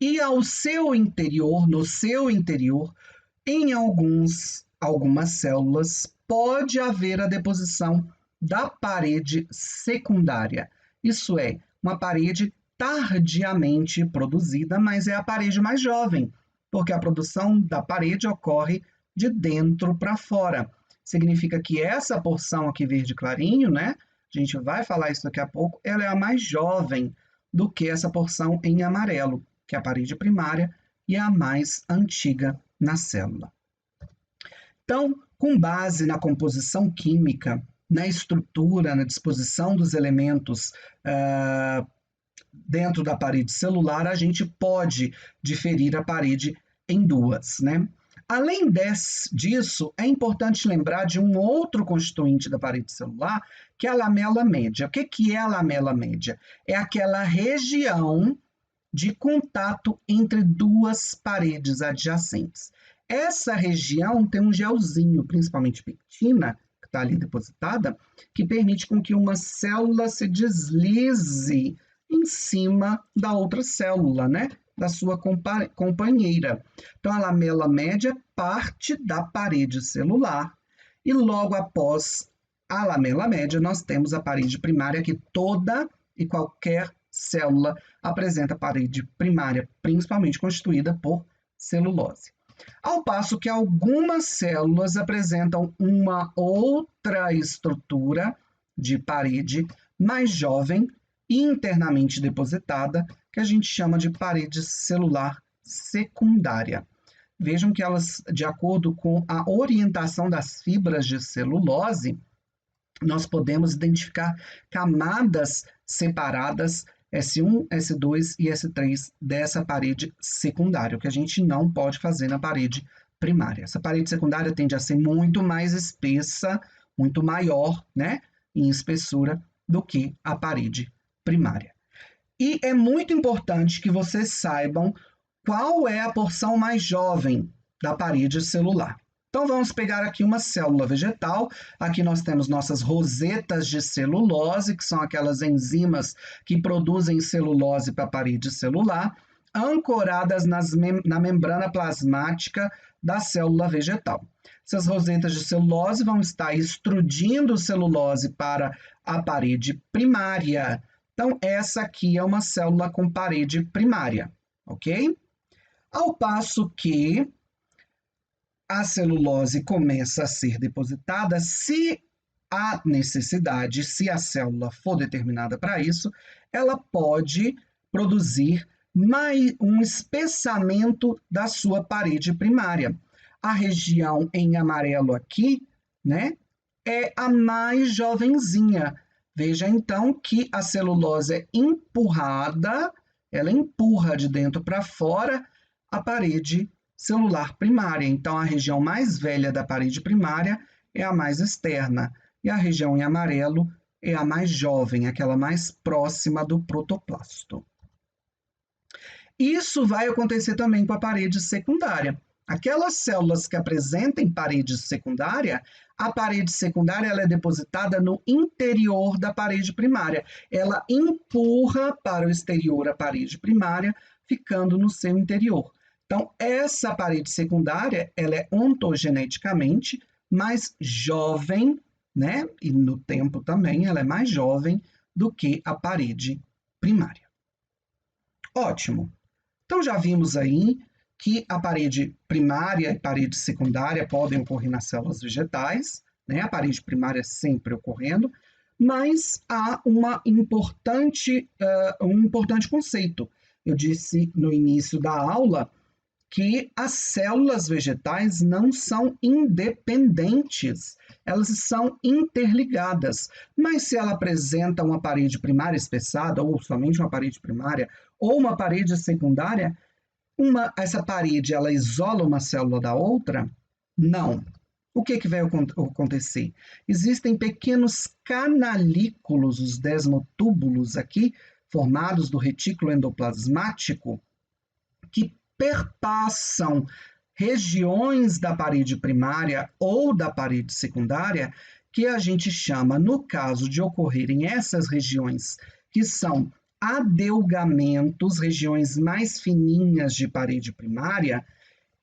S1: E ao seu interior, no seu interior, em algumas células, pode haver a deposição da parede secundária. Isso é, uma parede tardiamente produzida, mas é a parede mais jovem, porque a produção da parede ocorre de dentro para fora. Significa que essa porção aqui verde clarinho, né? A gente vai falar isso daqui a pouco, ela é a mais jovem do que essa porção em amarelo, que é a parede primária e é a mais antiga na célula. Então, com base na composição química, na estrutura, na disposição dos elementos dentro da parede celular, a gente pode diferir a parede em duas, né? Além disso, é importante lembrar de um outro constituinte da parede celular, que é a lamela média. O que é a lamela média? É aquela região de contato entre duas paredes adjacentes. Essa região tem um gelzinho, principalmente pectina, que está ali depositada, que permite com que uma célula se deslize em cima da outra célula, né? Da sua companheira. Então, a lamela média parte da parede celular e logo após a lamela média nós temos a parede primária, que toda e qualquer célula apresenta parede primária, principalmente constituída por celulose. Ao passo que algumas células apresentam uma outra estrutura de parede mais jovem, internamente depositada, que a gente chama de parede celular secundária. Vejam que elas, de acordo com a orientação das fibras de celulose, nós podemos identificar camadas separadas S1, S2 e S3 dessa parede secundária, o que a gente não pode fazer na parede primária. Essa parede secundária tende a ser muito mais espessa, muito maior, né, em espessura do que a parede primária. E é muito importante que vocês saibam qual é a porção mais jovem da parede celular. Então, vamos pegar aqui uma célula vegetal. Aqui nós temos nossas rosetas de celulose, que são aquelas enzimas que produzem celulose para a parede celular, ancoradas na membrana plasmática da célula vegetal. Essas rosetas de celulose vão estar extrudindo celulose para a parede primária. Então, essa aqui é uma célula com parede primária, ok? Ao passo que a celulose começa a ser depositada, se há necessidade, se a célula for determinada para isso, ela pode produzir um espessamento da sua parede primária. A região em amarelo aqui, né, é a mais jovenzinha. Veja então que a celulose é empurrada, ela empurra de dentro para fora a parede celular primária. Então, a região mais velha da parede primária é a mais externa, e a região em amarelo é a mais jovem, aquela mais próxima do protoplasto. Isso vai acontecer também com a parede secundária. Aquelas células que apresentem parede secundária, a parede secundária ela é depositada no interior da parede primária. Ela empurra para o exterior a parede primária, ficando no seu interior. Então, essa parede secundária, ela é ontogeneticamente mais jovem, né? E no tempo também ela é mais jovem do que a parede primária. Ótimo. Então, já vimos aí que a parede primária e parede secundária podem ocorrer nas células vegetais, né? A parede primária sempre ocorrendo, mas há um importante conceito. Eu disse no início da aula que as células vegetais não são independentes, elas são interligadas. Mas se ela apresenta uma parede primária espessada, ou somente uma parede primária, ou uma parede secundária, essa parede ela isola uma célula da outra? Não. O que vai acontecer? Existem pequenos canalículos, os desmotúbulos aqui, formados do retículo endoplasmático, que perpassam regiões da parede primária ou da parede secundária, que a gente chama, no caso de ocorrerem essas regiões, que são adelgamentos, regiões mais fininhas de parede primária,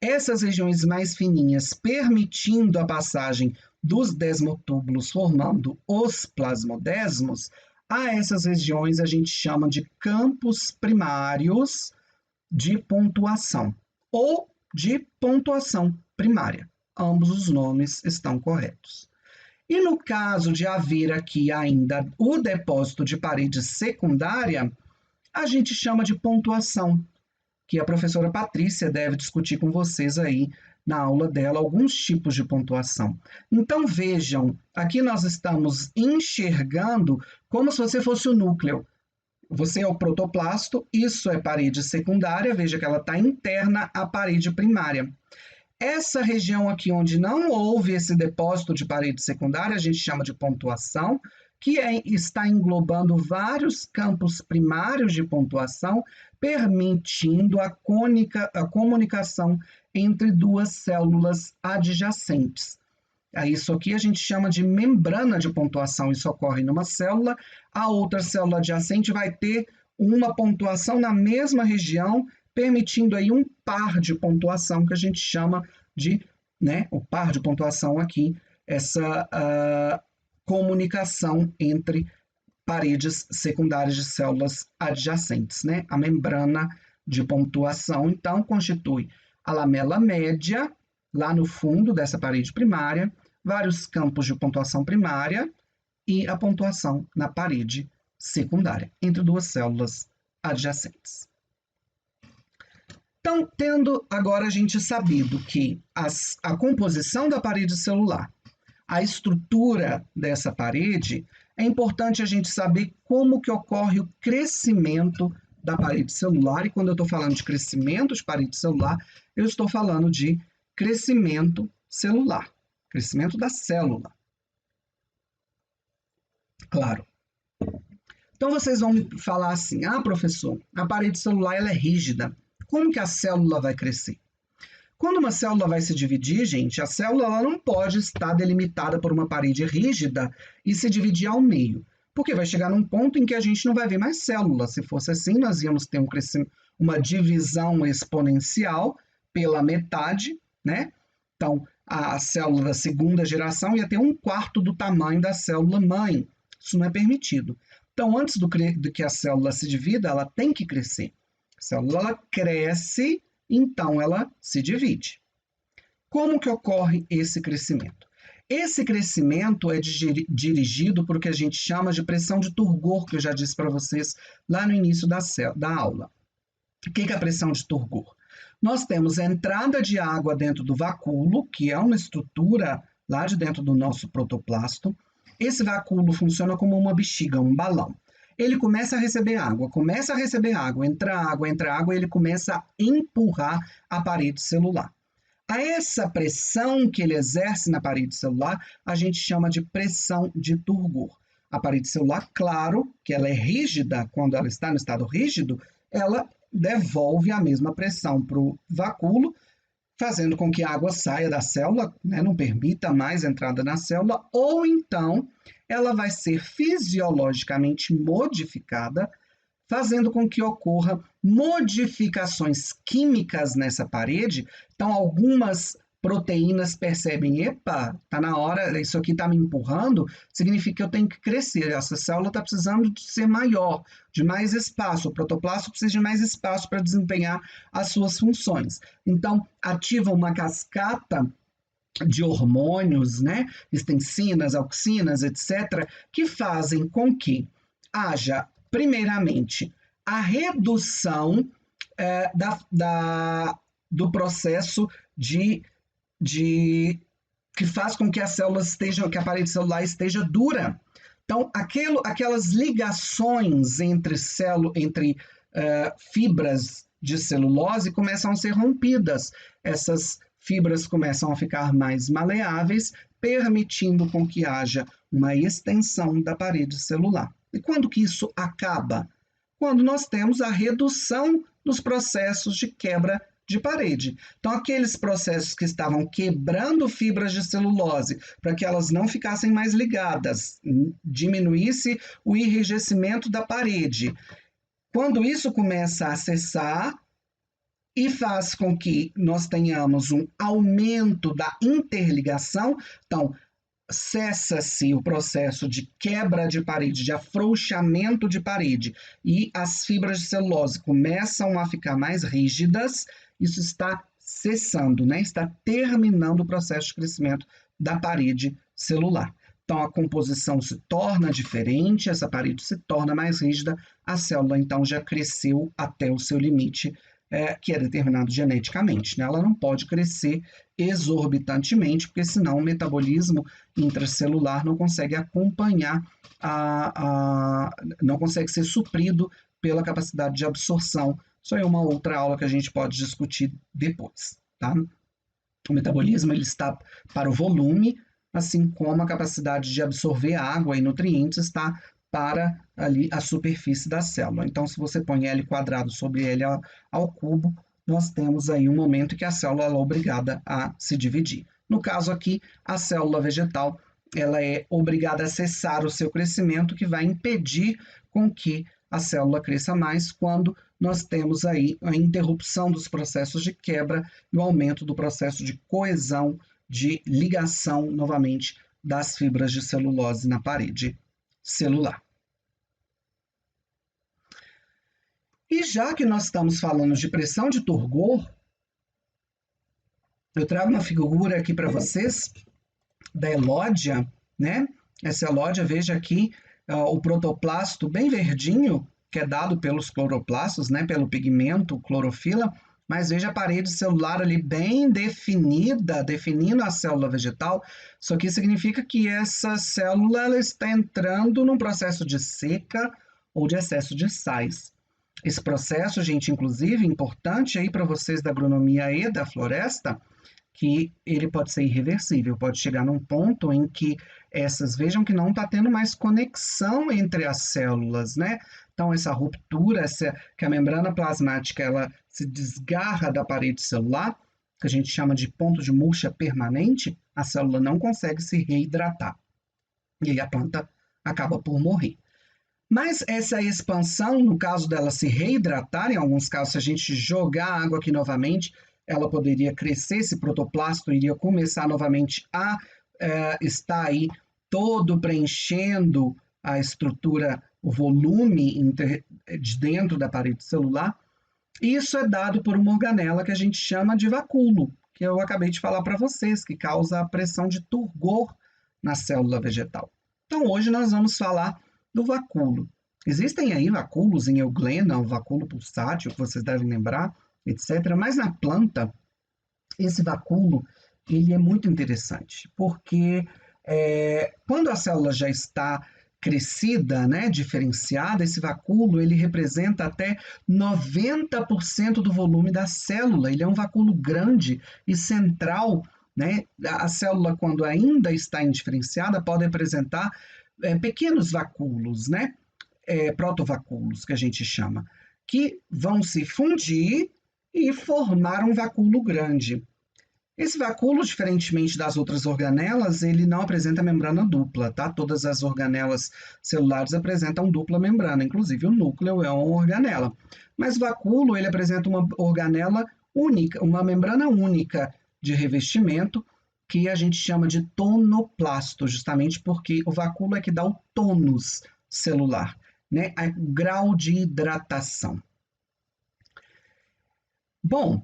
S1: essas regiões mais fininhas permitindo a passagem dos desmotúbulos formando os plasmodesmos, a essas regiões a gente chama de campos primários de pontuação ou de pontuação primária. Ambos os nomes estão corretos. E no caso de haver aqui ainda o depósito de parede secundária, a gente chama de pontuação, que a professora Patrícia deve discutir com vocês aí na aula dela alguns tipos de pontuação. Então vejam, aqui nós estamos enxergando como se você fosse o núcleo. Você é o protoplasto, isso é parede secundária, veja que ela está interna à parede primária. Essa região aqui onde não houve esse depósito de parede secundária, a gente chama de pontuação, que está englobando vários campos primários de pontuação, permitindo a comunicação entre duas células adjacentes. Isso aqui a gente chama de membrana de pontuação, isso ocorre numa célula, a outra célula adjacente vai ter uma pontuação na mesma região, permitindo aí um par de pontuação que a gente chama de, né, o par de pontuação aqui, essa comunicação entre paredes secundárias de células adjacentes, né? A membrana de pontuação, então, constitui a lamela média, lá no fundo dessa parede primária, vários campos de pontuação primária e a pontuação na parede secundária, entre duas células adjacentes. Então, tendo agora a gente sabido que a composição da parede celular, a estrutura dessa parede, é importante a gente saber como que ocorre o crescimento da parede celular, e quando eu estou falando de crescimento de parede celular, eu estou falando de crescimento celular, crescimento da célula. Claro. Então, vocês vão me falar assim, professor, a parede celular ela é rígida, como que a célula vai crescer? Quando uma célula vai se dividir, gente, a célula ela não pode estar delimitada por uma parede rígida e se dividir ao meio, porque vai chegar num ponto em que a gente não vai ver mais célula. Se fosse assim, nós íamos ter uma divisão exponencial pela metade, né? Então, a célula da segunda geração ia ter 1/4 do tamanho da célula mãe. Isso não é permitido. Então, antes do que a célula se divida, ela tem que crescer. A célula ela cresce, então ela se divide. Como que ocorre esse crescimento? Esse crescimento é dirigido por o que a gente chama de pressão de Turgot, que eu já disse para vocês lá no início da aula. O que é a pressão de Turgot? Nós temos a entrada de água dentro do vacúolo, que é uma estrutura lá de dentro do nosso protoplasto. Esse vacúolo funciona como uma bexiga, um balão. Ele começa a receber água, entra água, e ele começa a empurrar a parede celular. A essa pressão que ele exerce na parede celular, a gente chama de pressão de Turgot. A parede celular, claro, que ela é rígida, quando ela está no estado rígido, ela devolve a mesma pressão para o vacúolo, fazendo com que a água saia da célula, né, não permita mais entrada na célula, ou então ela vai ser fisiologicamente modificada, fazendo com que ocorra modificações químicas nessa parede. Então, algumas proteínas percebem, epa, tá na hora, isso aqui está me empurrando, significa que eu tenho que crescer, essa célula está precisando de ser maior, de mais espaço, o protoplasto precisa de mais espaço para desempenhar as suas funções. Então, ativa uma cascata de hormônios, né, estensinas, auxinas, etc., que fazem com que haja, primeiramente, a redução do processo que faz com que as células estejam, que a parede celular esteja dura. Então, aquelas ligações entre fibras de celulose começam a ser rompidas. Essas fibras começam a ficar mais maleáveis, permitindo com que haja uma extensão da parede celular. E quando que isso acaba? Quando nós temos a redução dos processos de quebra de parede. Então, aqueles processos que estavam quebrando fibras de celulose para que elas não ficassem mais ligadas, diminuísse o enrijecimento da parede. Quando isso começa a cessar e faz com que nós tenhamos um aumento da interligação, então cessa-se o processo de quebra de parede, de afrouxamento de parede, e as fibras de celulose começam a ficar mais rígidas, isso está cessando, né? Está terminando o processo de crescimento da parede celular. Então, a composição se torna diferente, essa parede se torna mais rígida, a célula, então, já cresceu até o seu limite, que é determinado geneticamente, né? Ela não pode crescer exorbitantemente, porque senão o metabolismo intracelular não consegue acompanhar, não consegue ser suprido pela capacidade de absorção. Isso é uma outra aula que a gente pode discutir depois, tá? O metabolismo ele está para o volume, assim como a capacidade de absorver água e nutrientes está para ali a superfície da célula. Então, se você põe L² sobre L ao cubo, nós temos aí um momento que a célula é obrigada a se dividir. No caso aqui, a célula vegetal ela é obrigada a cessar o seu crescimento, que vai impedir com que a célula cresça mais quando nós temos aí a interrupção dos processos de quebra e o aumento do processo de coesão, de ligação, novamente, das fibras de celulose na parede celular. E já que nós estamos falando de pressão de Turgot, eu trago uma figura aqui para vocês da elódia, né? Essa elódia, veja aqui, o protoplasto bem verdinho, que é dado pelos cloroplastos, né? Pelo pigmento clorofila, mas veja a parede celular ali bem definida, definindo a célula vegetal. Isso aqui significa que essa célula ela está entrando num processo de seca ou de excesso de sais. Esse processo, gente, inclusive, importante aí para vocês da agronomia e da floresta, que ele pode ser irreversível, pode chegar num ponto em que vejam que não está tendo mais conexão entre as células, né? Então, essa ruptura, que a membrana plasmática ela se desgarra da parede celular, que a gente chama de ponto de murcha permanente, a célula não consegue se reidratar. E aí a planta acaba por morrer. Mas essa expansão, no caso dela se reidratar, em alguns casos, se a gente jogar a água aqui novamente, ela poderia crescer, esse protoplasto iria começar novamente a estar aí todo preenchendo a estrutura, o volume de dentro da parede celular. E isso é dado por uma organela que a gente chama de vacúolo, que eu acabei de falar para vocês, que causa a pressão de turgor na célula vegetal. Então, hoje nós vamos falar do vacúolo. Existem aí vacúolos em euglena, o vacúolo pulsátil, que vocês devem lembrar, etc. Mas na planta, esse vacúolo ele é muito interessante, porque quando a célula já está crescida, né, diferenciada, esse vacúolo ele representa até 90% do volume da célula. Ele é um vacúolo grande e central, né? A célula, quando ainda está indiferenciada, pode apresentar pequenos vacúolos, né? Protovacúolos, que a gente chama, que vão se fundir e formar um vacúolo grande. Esse vacúolo, diferentemente das outras organelas, ele não apresenta membrana dupla, tá? Todas as organelas celulares apresentam dupla membrana, inclusive o núcleo é uma organela. Mas o vacúolo, ele apresenta uma organela única, uma membrana única de revestimento, que a gente chama de tonoplasto, justamente porque o vacúolo é que dá o tônus celular, né? O grau de hidratação. Bom,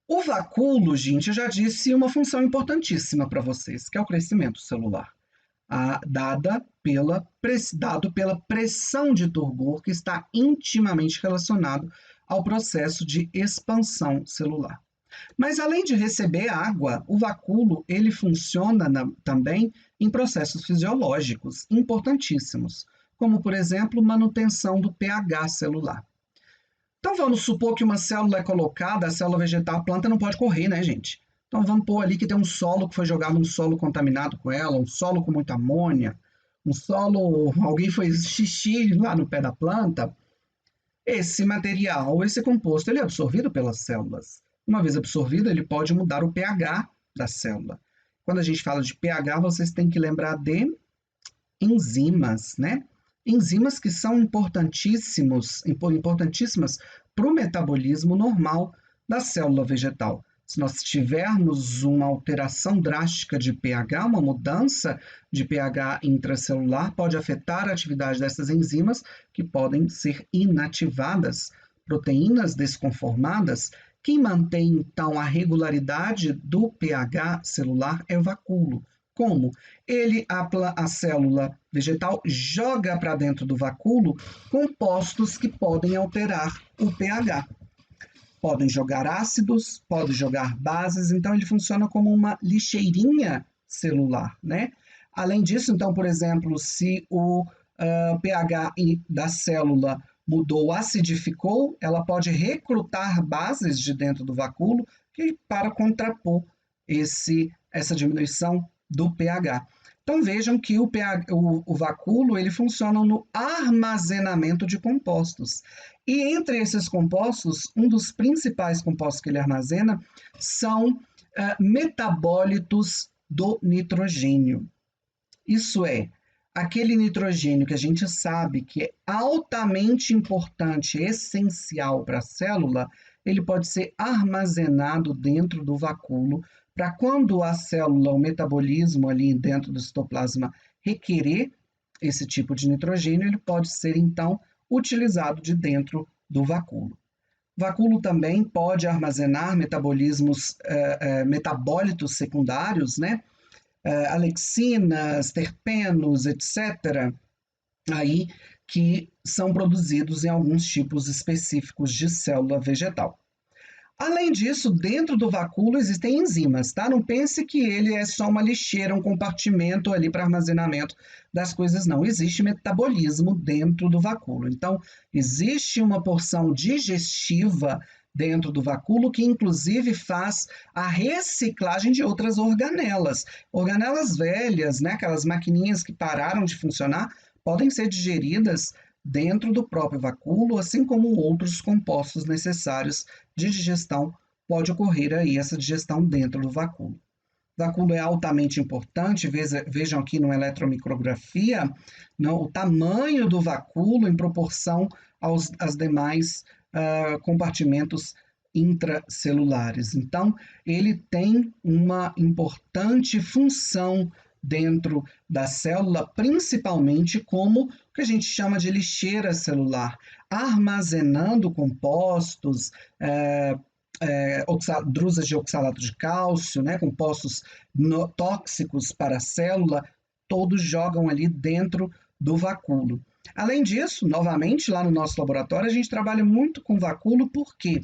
S1: o vacúolo, gente, eu já disse uma função importantíssima para vocês, que é o crescimento celular, dado pela pressão de turgor, que está intimamente relacionado ao processo de expansão celular. Mas além de receber água, o vacúolo ele funciona também em processos fisiológicos importantíssimos, como, por exemplo, manutenção do pH celular. Então vamos supor que uma célula é colocada, a célula vegetal, a planta não pode correr, né, gente? Então vamos pôr ali que tem um solo que foi jogado, um solo contaminado com ela, um solo com muita amônia, um solo, alguém fez xixi lá no pé da planta. Esse material, esse composto, ele é absorvido pelas células. Uma vez absorvido, ele pode mudar o pH da célula. Quando a gente fala de pH, vocês têm que lembrar de enzimas, né? Enzimas que são importantíssimas para o metabolismo normal da célula vegetal. Se nós tivermos uma alteração drástica de pH, uma mudança de pH intracelular, pode afetar a atividade dessas enzimas, que podem ser inativadas. Proteínas desconformadas. Quem mantém, então, a regularidade do pH celular é o vacúolo. Como? A célula vegetal joga para dentro do vacúolo compostos que podem alterar o pH. Podem jogar ácidos, podem jogar bases, então ele funciona como uma lixeirinha celular, né? Além disso, então, por exemplo, se o pH da célula mudou, acidificou, ela pode recrutar bases de dentro do vacúolo para contrapor essa diminuição do pH. Então vejam que o vacúolo ele funciona no armazenamento de compostos. E entre esses compostos, um dos principais compostos que ele armazena são metabólitos do nitrogênio. Isso é, aquele nitrogênio que a gente sabe que é altamente importante, essencial para a célula, ele pode ser armazenado dentro do vacúolo para quando a célula, o metabolismo ali dentro do citoplasma requerer esse tipo de nitrogênio, ele pode ser, então, utilizado de dentro do vacúolo. O vacúolo também pode armazenar metabólitos secundários, né? Alexinas, terpenos, etc., aí, que são produzidos em alguns tipos específicos de célula vegetal. Além disso, dentro do vacúolo existem enzimas, tá? Não pense que ele é só uma lixeira, um compartimento ali para armazenamento das coisas, não. Existe metabolismo dentro do vacúolo. Então, existe uma porção digestiva dentro do vacúolo que, inclusive, faz a reciclagem de outras organelas. Organelas velhas, né? Aquelas maquininhas que pararam de funcionar, podem ser digeridas dentro do próprio vacúolo, assim como outros compostos necessários de digestão pode ocorrer aí essa digestão dentro do vacúolo. O vacúolo é altamente importante, vejam aqui no eletromicrografia, não, o tamanho do vacúolo em proporção aos demais compartimentos intracelulares. Então, ele tem uma importante função dentro da célula, principalmente como o que a gente chama de lixeira celular, armazenando compostos, drusas de oxalato de cálcio, né, compostos tóxicos para a célula, todos jogam ali dentro do vacúolo. Além disso, novamente, lá no nosso laboratório, a gente trabalha muito com vacúolo, porque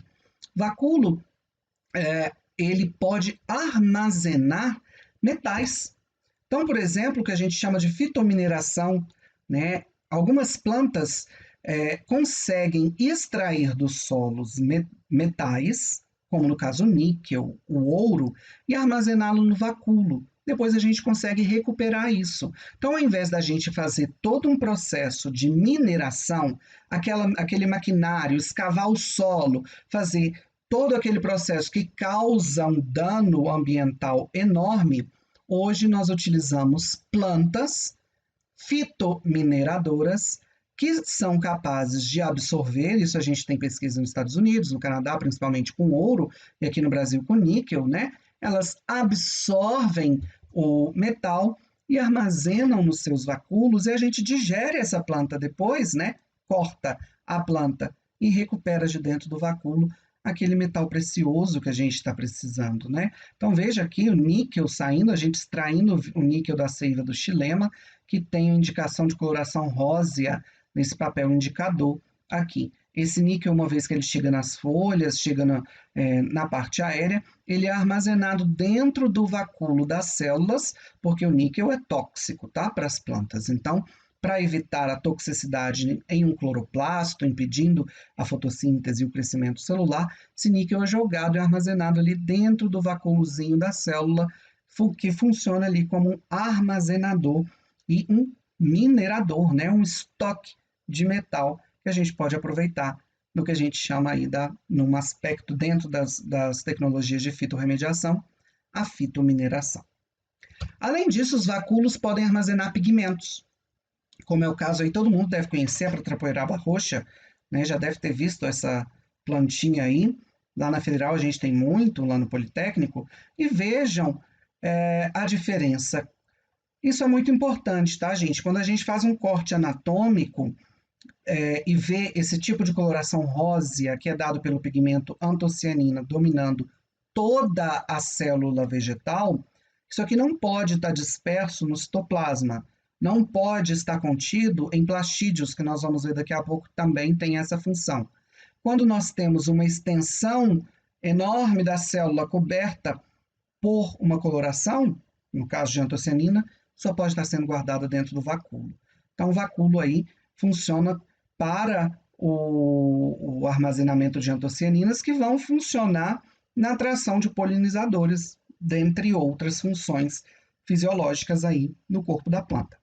S1: vacúolo ele pode armazenar metais. Então, por exemplo, o que a gente chama de fitomineração, né? Algumas plantas conseguem extrair dos solos metais, como no caso o níquel, o ouro, e armazená-lo no vacúolo. Depois a gente consegue recuperar isso. Então, ao invés da gente fazer todo um processo de mineração, aquele maquinário, escavar o solo, fazer todo aquele processo que causa um dano ambiental enorme, hoje nós utilizamos plantas fitomineradoras que são capazes de absorver, isso a gente tem pesquisa nos Estados Unidos, no Canadá, principalmente com ouro, e aqui no Brasil com níquel, né? Elas absorvem o metal e armazenam nos seus vacúolos, e a gente digere essa planta depois, né? Corta a planta e recupera de dentro do vacúolo aquele metal precioso que a gente está precisando, né? Então veja aqui o níquel saindo, a gente extraindo o níquel da seiva do xilema, que tem indicação de coloração rósea nesse papel indicador aqui. Esse níquel, uma vez que ele chega nas folhas, chega na parte aérea, ele é armazenado dentro do vacúolo das células, porque o níquel é tóxico, tá? Para as plantas. Então, para evitar a toxicidade em um cloroplasto, impedindo a fotossíntese e o crescimento celular, esse níquel é jogado e armazenado ali dentro do vacúolozinho da célula, que funciona ali como um armazenador e um minerador, né? Um estoque de metal que a gente pode aproveitar no que a gente chama aí, num aspecto dentro das tecnologias de fitorremediação, a fitomineração. Além disso, os vacúolos podem armazenar pigmentos, como é o caso aí, todo mundo deve conhecer a Protrapoeraba roxa, né? Já deve ter visto essa plantinha aí. Lá na Federal a gente tem muito, lá no Politécnico. E vejam a diferença. Isso é muito importante, tá, gente? Quando a gente faz um corte anatômico e vê esse tipo de coloração rósea, que é dado pelo pigmento antocianina, dominando toda a célula vegetal, isso aqui não pode estar disperso no citoplasma, não pode estar contido em plastídeos, que nós vamos ver daqui a pouco também tem essa função. Quando nós temos uma extensão enorme da célula coberta por uma coloração, no caso de antocianina, só pode estar sendo guardada dentro do vacúolo. Então, o vacúolo aí funciona para o armazenamento de antocianinas que vão funcionar na atração de polinizadores, dentre outras funções fisiológicas aí no corpo da planta.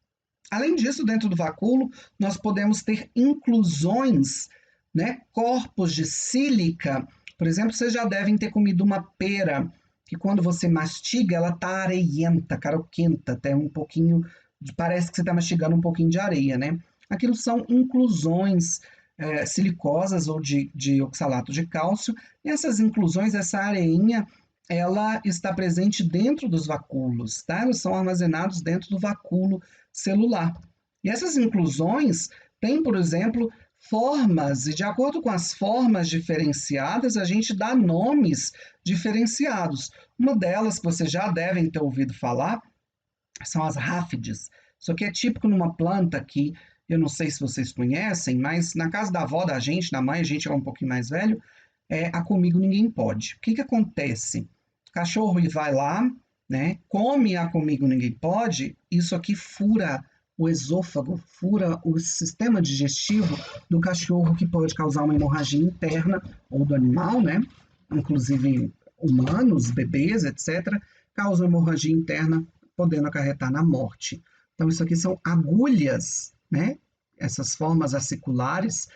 S1: Além disso, dentro do vacúolo, nós podemos ter inclusões, né, corpos de sílica. Por exemplo, vocês já devem ter comido uma pera, que quando você mastiga, ela tá areienta, caroquenta, até um pouquinho, parece que você está mastigando um pouquinho de areia, né? Aquilo são inclusões silicosas ou de oxalato de cálcio, e essas inclusões, essa areinha, ela está presente dentro dos vacúolos, tá? Eles são armazenados dentro do vacúolo celular. E essas inclusões têm, por exemplo, formas, e de acordo com as formas diferenciadas, a gente dá nomes diferenciados. Uma delas que vocês já devem ter ouvido falar são as ráfides. Isso aqui é típico numa planta que eu não sei se vocês conhecem, mas na casa da avó da gente, da mãe, a gente é um pouquinho mais velho, a Comigo Ninguém Pode. O que que acontece? O cachorro vai lá, né, come a Comigo Ninguém Pode, isso aqui fura o esôfago, fura o sistema digestivo do cachorro, que pode causar uma hemorragia interna, ou do animal, né, inclusive humanos, bebês, etc., causa hemorragia interna, podendo acarretar na morte. Então, isso aqui são agulhas, né, essas formas aciculares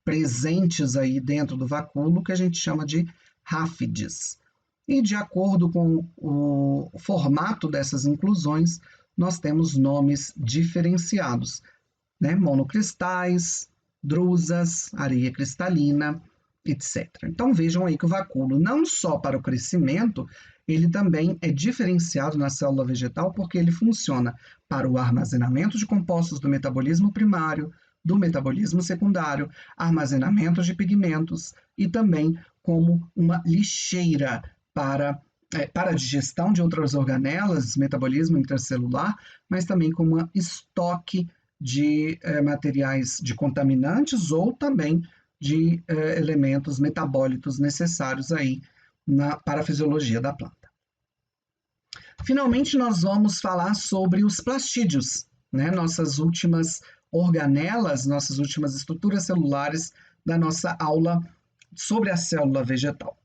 S1: presentes aí dentro do vacúolo, que a gente chama de ráfides. E de acordo com o formato dessas inclusões, nós temos nomes diferenciados, né? Monocristais, drusas, areia cristalina, etc. Então vejam aí que o vacúolo, não só para o crescimento, ele também é diferenciado na célula vegetal porque ele funciona para o armazenamento de compostos do metabolismo primário, do metabolismo secundário, armazenamento de pigmentos e também como uma lixeira para a digestão de outras organelas, metabolismo intracelular, mas também como um estoque de materiais de contaminantes ou também de elementos metabólitos necessários aí para a fisiologia da planta. Finalmente, nós vamos falar sobre os plastídeos, né? Nossas últimas organelas, nossas últimas estruturas celulares da nossa aula sobre a célula vegetal.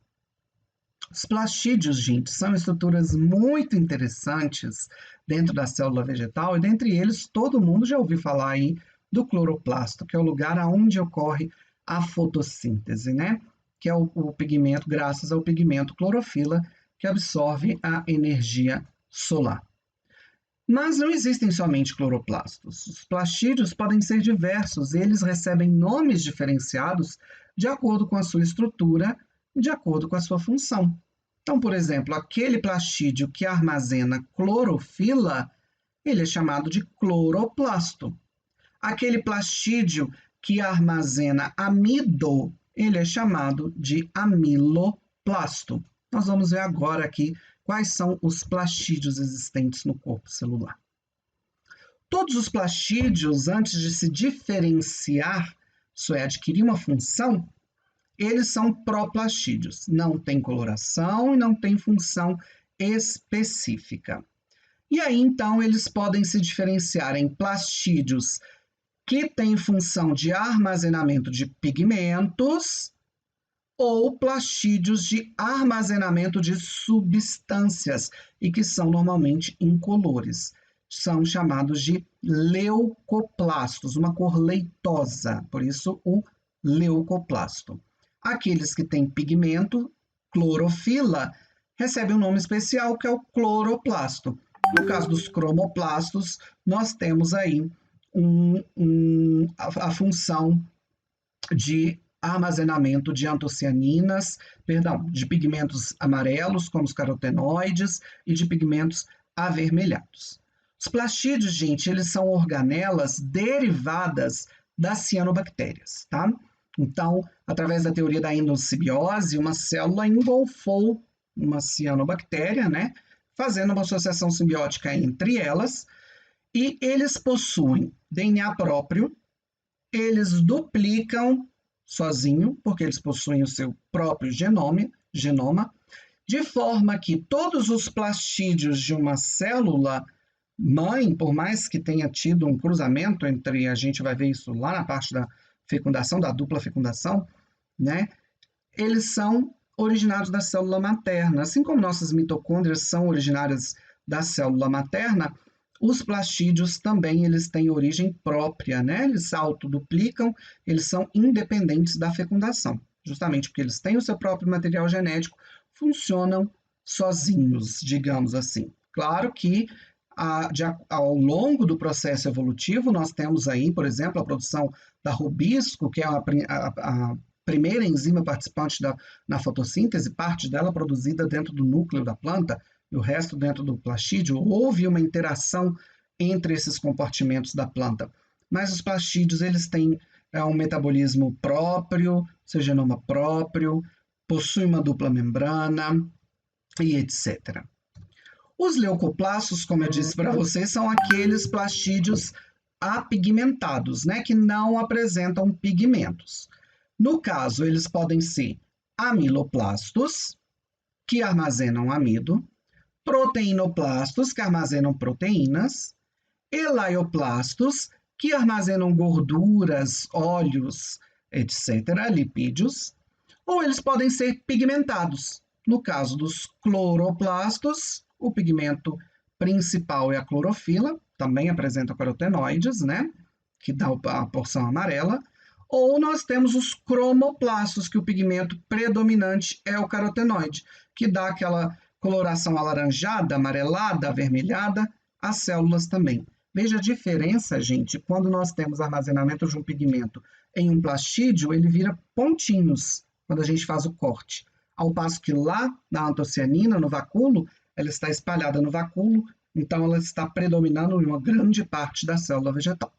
S1: Os plastídeos, gente, são estruturas muito interessantes dentro da célula vegetal e dentre eles todo mundo já ouviu falar aí do cloroplasto, que é o lugar onde ocorre a fotossíntese, né? Que é o pigmento, graças ao pigmento clorofila, que absorve a energia solar. Mas não existem somente cloroplastos. Os plastídeos podem ser diversos, eles recebem nomes diferenciados de acordo com a sua estrutura e de acordo com a sua função. Então, por exemplo, aquele plastídeo que armazena clorofila, ele é chamado de cloroplasto. Aquele plastídeo que armazena amido, ele é chamado de amiloplasto. Nós vamos ver agora aqui quais são os plastídeos existentes no corpo celular. Todos os plastídeos, antes de se diferenciar, isso é, adquirir uma função, eles são proplastídeos. Não tem coloração e não tem função específica. E aí, então, eles podem se diferenciar em plastídeos que têm função de armazenamento de pigmentos ou plastídeos de armazenamento de substâncias e que são normalmente incolores. São chamados de leucoplastos, uma cor leitosa, por isso o leucoplasto. Aqueles que têm pigmento, clorofila, recebem um nome especial que é o cloroplasto. No caso dos cromoplastos, nós temos aí a função de armazenamento de antocianinas, de pigmentos amarelos, como os carotenoides, e de pigmentos avermelhados. Os plastídeos, gente, eles são organelas derivadas das cianobactérias, tá? Então, através da teoria da endossimbiose, uma célula engolfou uma cianobactéria, né? Fazendo uma associação simbiótica entre elas, e eles possuem DNA próprio, eles duplicam sozinho, porque eles possuem o seu próprio genoma, de forma que todos os plastídeos de uma célula mãe, por mais que tenha tido um cruzamento entre, a gente vai ver isso lá na parte da fecundação, da dupla fecundação, né? Eles são originados da célula materna. Assim como nossas mitocôndrias são originárias da célula materna, os plastídeos também eles têm origem própria, né? Eles se autoduplicam, eles são independentes da fecundação, justamente porque eles têm o seu próprio material genético, funcionam sozinhos, digamos assim. Claro que ao longo do processo evolutivo, nós temos aí, por exemplo, a produção da rubisco, que é a primeira enzima participante na fotossíntese, parte dela produzida dentro do núcleo da planta, e o resto dentro do plastídeo. Houve uma interação entre esses compartimentos da planta. Mas os plastídeos, eles têm um metabolismo próprio, seu genoma próprio, possuem uma dupla membrana e etc. Os leucoplastos, como eu disse para vocês, são aqueles plastídeos apigmentados, né, que não apresentam pigmentos. No caso, eles podem ser amiloplastos, que armazenam amido, proteinoplastos, que armazenam proteínas, elaioplastos, que armazenam gorduras, óleos, etc., lipídios, ou eles podem ser pigmentados. No caso dos cloroplastos, o pigmento principal é a clorofila, também apresenta carotenoides, né, que dá a porção amarela, Ou nós temos os cromoplastos, que o pigmento predominante é o carotenoide, que dá aquela coloração alaranjada, amarelada, avermelhada, às células também. Veja a diferença, gente, quando nós temos armazenamento de um pigmento em um plastídeo, ele vira pontinhos quando a gente faz o corte. Ao passo que lá na antocianina, no vacúolo, ela está espalhada no vacúolo, então ela está predominando em uma grande parte da célula vegetal.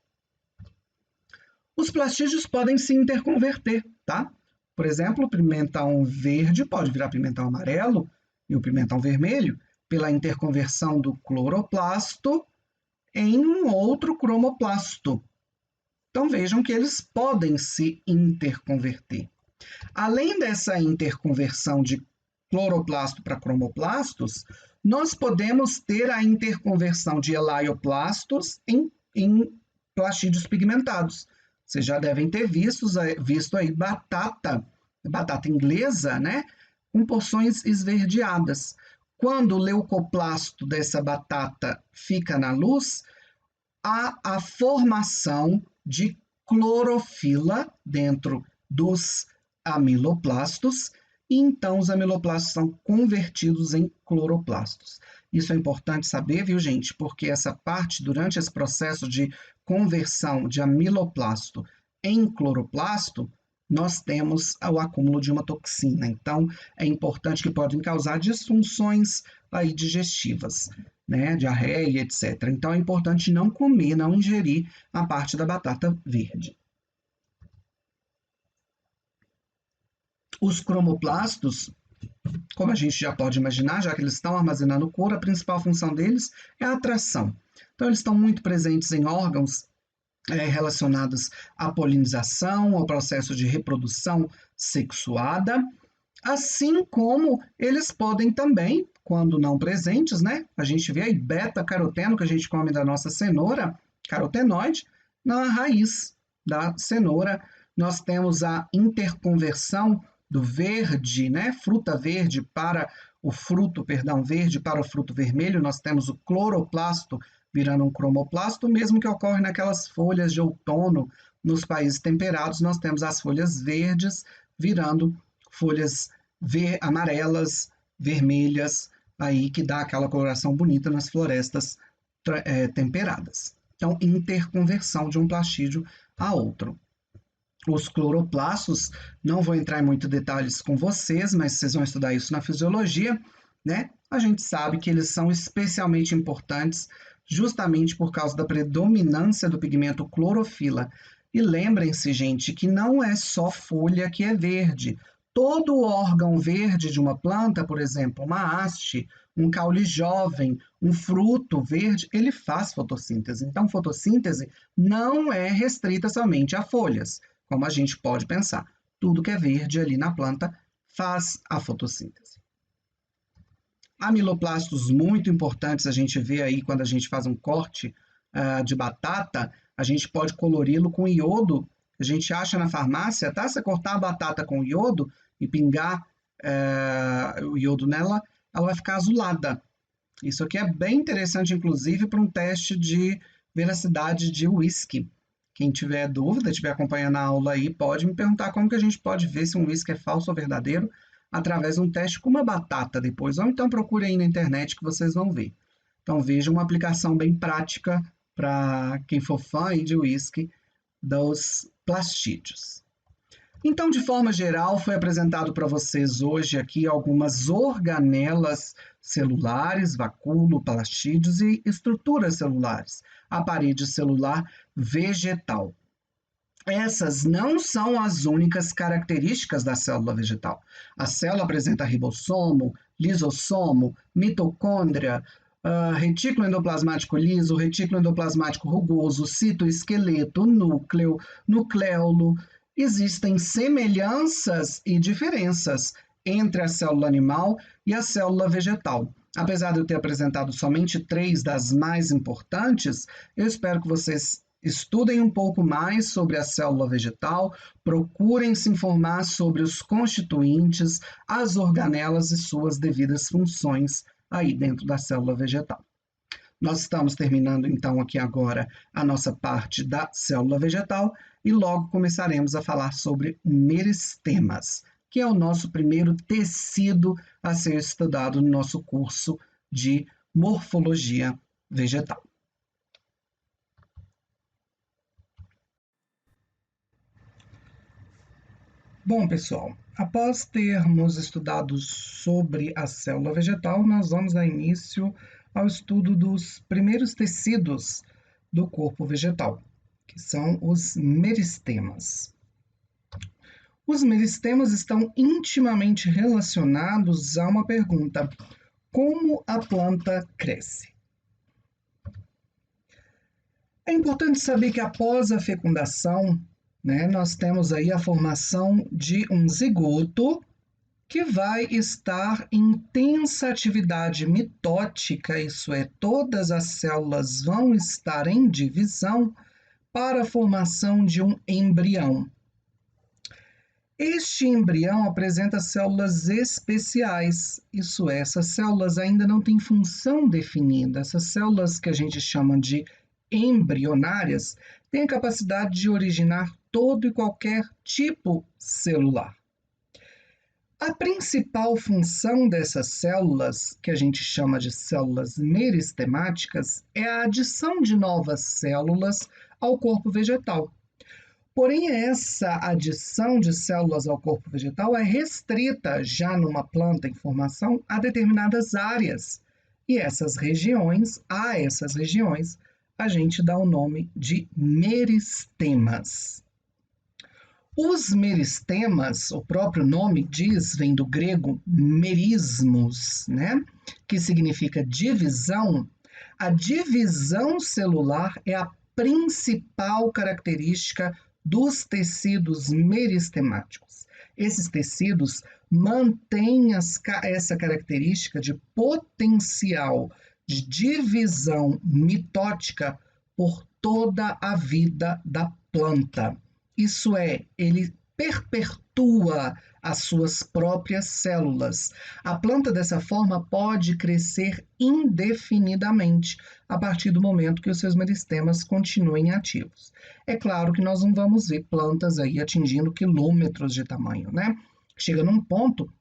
S1: Os plastídeos podem se interconverter, tá? Por exemplo, o pimentão verde pode virar pimentão amarelo e o pimentão vermelho pela interconversão do cloroplasto em um outro cromoplasto. Então vejam que eles podem se interconverter. Além dessa interconversão de cloroplasto para cromoplastos, nós podemos ter a interconversão de elaioplastos em plastídeos pigmentados. Vocês já devem ter visto aí batata inglesa, né? Com porções esverdeadas. Quando o leucoplasto dessa batata fica na luz, há a formação de clorofila dentro dos amiloplastos, e então os amiloplastos são convertidos em cloroplastos. Isso é importante saber, viu, gente? Porque essa parte, durante esse processo de conversão de amiloplasto em cloroplasto, nós temos o acúmulo de uma toxina. Então, é importante que podem causar disfunções aí digestivas, né? Diarreia, etc. Então, é importante não comer, não ingerir a parte da batata verde. Os cromoplastos, como a gente já pode imaginar, já que eles estão armazenando cor, a principal função deles é a atração. Então, eles estão muito presentes em órgãos relacionados à polinização, ao processo de reprodução sexuada, assim como eles podem também, quando não presentes, né? A gente vê aí beta-caroteno que a gente come da nossa cenoura, carotenoide, na raiz da cenoura. Nós temos a interconversão do verde, né? Fruta verde para o fruto, perdão, verde para o fruto vermelho. Nós temos o cloroplasto virando um cromoplasto, mesmo que ocorre naquelas folhas de outono. Nos países temperados, nós temos as folhas verdes virando folhas amarelas, vermelhas, aí que dá aquela coloração bonita nas florestas temperadas. Então, interconversão de um plastídio a outro. Os cloroplastos, não vou entrar em muitos detalhes com vocês, mas vocês vão estudar isso na fisiologia, né? A gente sabe que eles são especialmente importantes justamente por causa da predominância do pigmento clorofila. E lembrem-se, gente, que não é só folha que é verde. Todo órgão verde de uma planta, por exemplo, uma haste, um caule jovem, um fruto verde, ele faz fotossíntese. Então, fotossíntese não é restrita somente a folhas, como a gente pode pensar. Tudo que é verde ali na planta faz a fotossíntese. Amiloplastos muito importantes, a gente vê aí quando a gente faz um corte de batata, a gente pode colori-lo com iodo, a gente acha na farmácia, tá? Se cortar a batata com iodo e pingar o iodo nela, ela vai ficar azulada. Isso aqui é bem interessante, inclusive, para um teste de veracidade de whisky. Quem tiver dúvida, estiver acompanhando a aula aí, pode me perguntar como que a gente pode ver se um whisky é falso ou verdadeiro através de um teste com uma batata depois, ou então procure aí na internet que vocês vão ver. Então veja uma aplicação bem prática para quem for fã aí de whisky dos plastídeos. Então, de forma geral, foi apresentado para vocês hoje aqui algumas organelas celulares, vacúolo, plastídeos e estruturas celulares, a parede celular vegetal. Essas não são as únicas características da célula vegetal. A célula apresenta ribossomo, lisossomo, mitocôndria, retículo endoplasmático liso, retículo endoplasmático rugoso, citoesqueleto, núcleo, nucleolo. Existem semelhanças e diferenças entre a célula animal e a célula vegetal. Apesar de eu ter apresentado somente 3 das mais importantes, eu espero que vocês estudem um pouco mais sobre a célula vegetal, procurem se informar sobre os constituintes, as organelas e suas devidas funções aí dentro da célula vegetal. Nós estamos terminando então aqui agora a nossa parte da célula vegetal e logo começaremos a falar sobre meristemas, que é o nosso primeiro tecido a ser estudado no nosso curso de morfologia vegetal. Bom, pessoal, após termos estudado sobre a célula vegetal, nós vamos dar início ao estudo dos primeiros tecidos do corpo vegetal, que são os meristemas. Os meristemas estão intimamente relacionados a uma pergunta: como a planta cresce? É importante saber que após a fecundação, nós temos aí a formação de um zigoto que vai estar em intensa atividade mitótica, isso é, todas as células vão estar em divisão para a formação de um embrião. Este embrião apresenta células especiais, isso é, essas células ainda não têm função definida, essas células que a gente chama de embrionárias têm a capacidade de originar todo e qualquer tipo celular. A principal função dessas células, que a gente chama de células meristemáticas, é a adição de novas células ao corpo vegetal. Porém, essa adição de células ao corpo vegetal é restrita, já numa planta em formação, a determinadas áreas. E a essas regiões, a gente dá o nome de meristemas. Os meristemas, o próprio nome diz, vem do grego merismos, que significa divisão. A divisão celular é a principal característica dos tecidos meristemáticos. Esses tecidos mantêm essa característica de potencial de divisão mitótica por toda a vida da planta. Isso é, ele perpetua as suas próprias células. A planta, dessa forma, pode crescer indefinidamente a partir do momento que os seus meristemas continuem ativos. É claro que nós não vamos ver plantas aí atingindo quilômetros de tamanho, Chega num ponto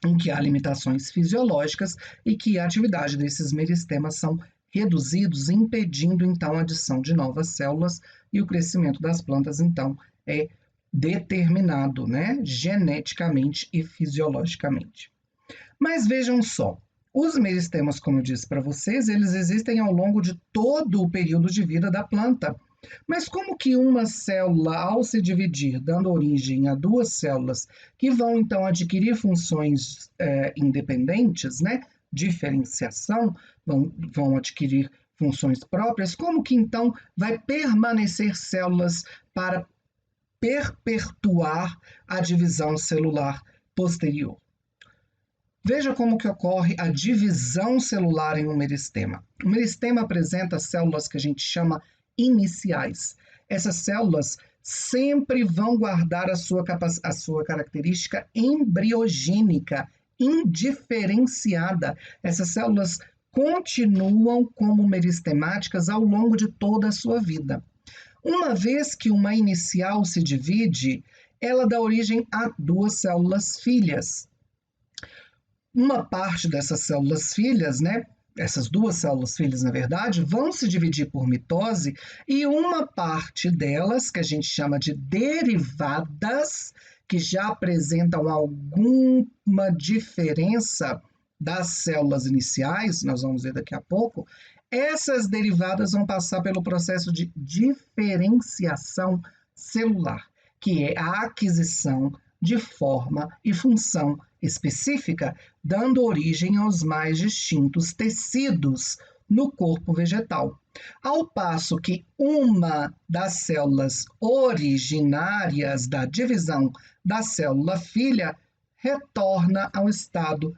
S1: em que há limitações fisiológicas e que a atividade desses meristemas são reduzidos, impedindo então a adição de novas células e o crescimento das plantas então é determinado, geneticamente e fisiologicamente. Mas vejam só, os meristemas, como eu disse para vocês, eles existem ao longo de todo o período de vida da planta. Mas como que uma célula, ao se dividir, dando origem a duas células que vão então adquirir funções independentes, diferenciação, vão adquirir funções próprias, como que então vai permanecer células para perpetuar a divisão celular posterior? Veja como que ocorre a divisão celular em um meristema. O meristema apresenta células que a gente chama iniciais. Essas células sempre vão guardar a sua característica embriogênica, indiferenciada. Essas células continuam como meristemáticas ao longo de toda a sua vida. Uma vez que uma inicial se divide, ela dá origem a duas células filhas. Uma parte dessas células filhas, essas duas células filhas, na verdade, vão se dividir por mitose e uma parte delas, que a gente chama de derivadas, que já apresentam alguma diferença das células iniciais, nós vamos ver daqui a pouco, essas derivadas vão passar pelo processo de diferenciação celular, que é a aquisição de forma e função específica, dando origem aos mais distintos tecidos no corpo vegetal. Ao passo que uma das células originárias da divisão da célula filha retorna ao estado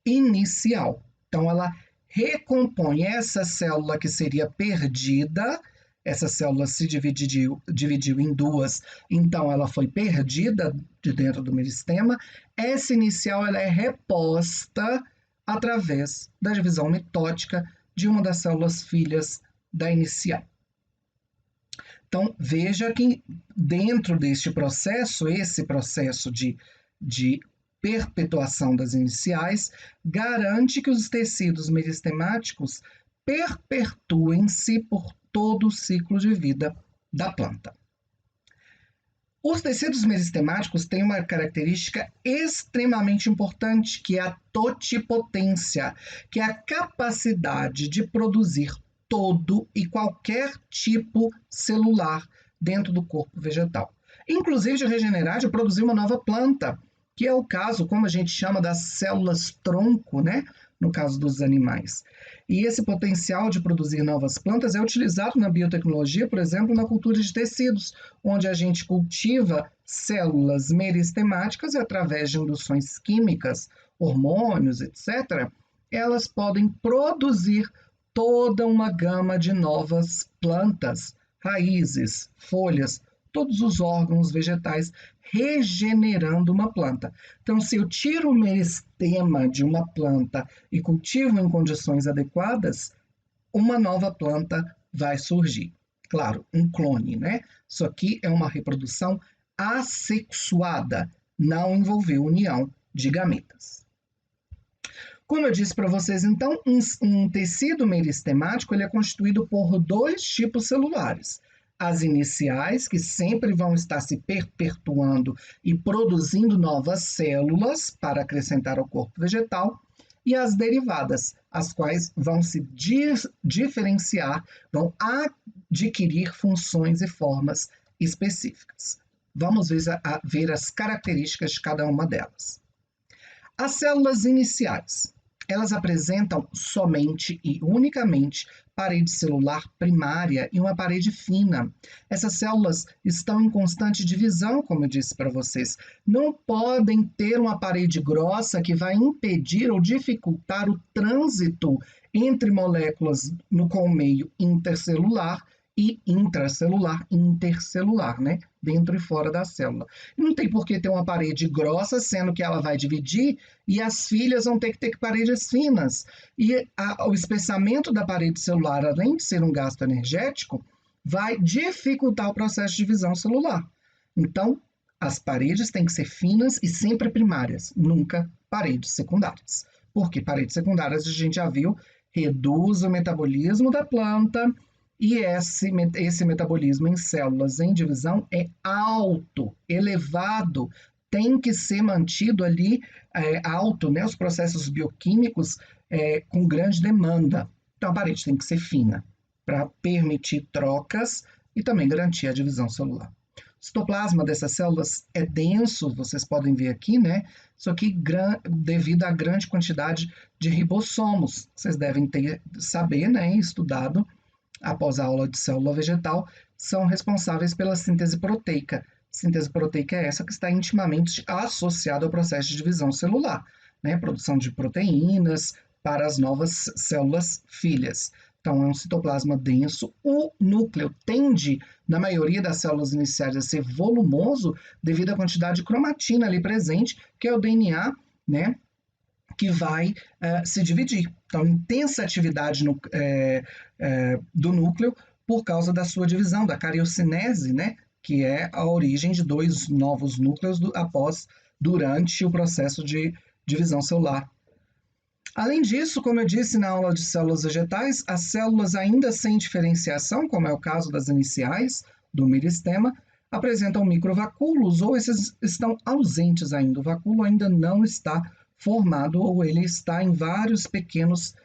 S1: inicial. Então, ela recompõe essa célula que seria perdida, essa célula se dividiu em duas, então ela foi perdida de dentro do meristema. Essa inicial ela é reposta através da divisão mitótica de uma das células filhas da inicial. Então, veja que dentro deste processo, esse processo de perpetuação das iniciais, garante que os tecidos meristemáticos perpetuem-se por todo o ciclo de vida da planta. Os tecidos meristemáticos têm uma característica extremamente importante, que é a totipotência, que é a capacidade de produzir todo e qualquer tipo celular dentro do corpo vegetal. Inclusive de regenerar, de produzir uma nova planta, que é o caso, como a gente chama, das células tronco, né? No caso dos animais. E esse potencial de produzir novas plantas é utilizado na biotecnologia, por exemplo, na cultura de tecidos, onde a gente cultiva células meristemáticas e através de induções químicas, hormônios, etc., elas podem produzir toda uma gama de novas plantas, raízes, folhas, todos os órgãos vegetais, regenerando uma planta. Então, se eu tiro o meristema de uma planta e cultivo em condições adequadas, uma nova planta vai surgir. Claro, um clone, né? Isso aqui é uma reprodução assexuada, não envolveu união de gametas. Como eu disse para vocês, então, um tecido meristemático ele é constituído por dois tipos celulares. As iniciais, que sempre vão estar se perpetuando e produzindo novas células para acrescentar ao corpo vegetal, e as derivadas, as quais vão se diferenciar, vão adquirir funções e formas específicas. Vamos ver as características de cada uma delas. As células iniciais, elas apresentam somente e unicamente parede celular primária e uma parede fina. Essas células estão em constante divisão, como eu disse para vocês. Não podem ter uma parede grossa que vai impedir ou dificultar o trânsito entre moléculas com o meio intercelular e intracelular e intercelular, né? Dentro e fora da célula. Não tem por que ter uma parede grossa, sendo que ela vai dividir, e as filhas vão ter que ter paredes finas. E o espessamento da parede celular, além de ser um gasto energético, vai dificultar o processo de divisão celular. Então, as paredes têm que ser finas e sempre primárias, nunca paredes secundárias. Porque paredes secundárias, a gente já viu, reduz o metabolismo da planta, e esse metabolismo em células em divisão é alto, elevado, tem que ser mantido ali alto, né? Os processos bioquímicos com grande demanda. Então a parede tem que ser fina para permitir trocas e também garantir a divisão celular. O citoplasma dessas células é denso, vocês podem ver aqui, né? Isso aqui devido à grande quantidade de ribossomos. Vocês devem saber, né? Estudado após a aula de célula vegetal, são responsáveis pela síntese proteica. Síntese proteica é essa que está intimamente associada ao processo de divisão celular, né? Produção de proteínas para as novas células filhas. Então, é um citoplasma denso. O núcleo tende, na maioria das células iniciais, a ser volumoso devido à quantidade de cromatina ali presente, que é o DNA, né? Que vai se dividir. Então, intensa atividade do núcleo por causa da sua divisão, da cariocinese, né? Que é a origem de dois novos núcleos durante o processo de divisão celular. Além disso, como eu disse na aula de células vegetais, as células ainda sem diferenciação, como é o caso das iniciais do meristema, apresentam microvacúolos ou esses estão ausentes ainda. O vacúolo ainda não está formado ou ele está em vários pequenos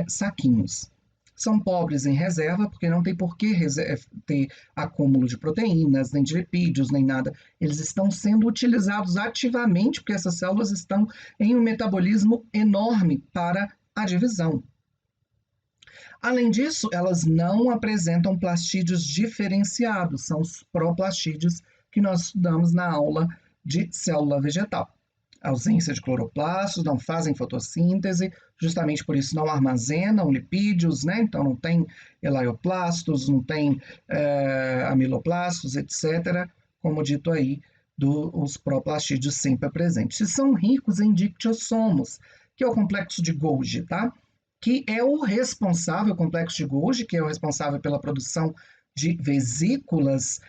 S1: saquinhos. São pobres em reserva, porque não tem por que ter acúmulo de proteínas, nem de lipídios, nem nada. Eles estão sendo utilizados ativamente, porque essas células estão em um metabolismo enorme para a divisão. Além disso, elas não apresentam plastídeos diferenciados, são os proplastídeos que nós estudamos na aula de célula vegetal. Ausência de cloroplastos, não fazem fotossíntese, justamente por isso não armazenam lipídios, né? Então não tem elaioplastos, não tem amiloplastos, etc., como dito aí, os proplastídeos sempre presentes. E são ricos em dictiossomos, que é o complexo de Golgi, tá? que é o responsável, o complexo de Golgi, que é o responsável pela produção de vesículas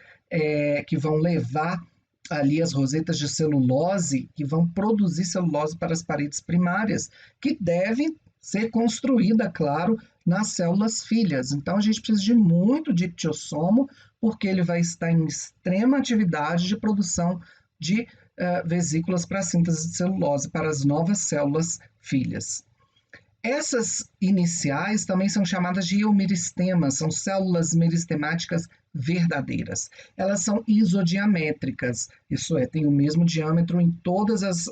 S1: que vão levar ali as rosetas de celulose, que vão produzir celulose para as paredes primárias, que deve ser construída, claro, nas células filhas. Então, a gente precisa de muito diptossomo, porque ele vai estar em extrema atividade de produção de vesículas para a síntese de celulose para as novas células filhas. Essas iniciais também são chamadas de eumeristemas, são células meristemáticas verdadeiras. Elas são isodiamétricas, isso é, tem o mesmo diâmetro em todas as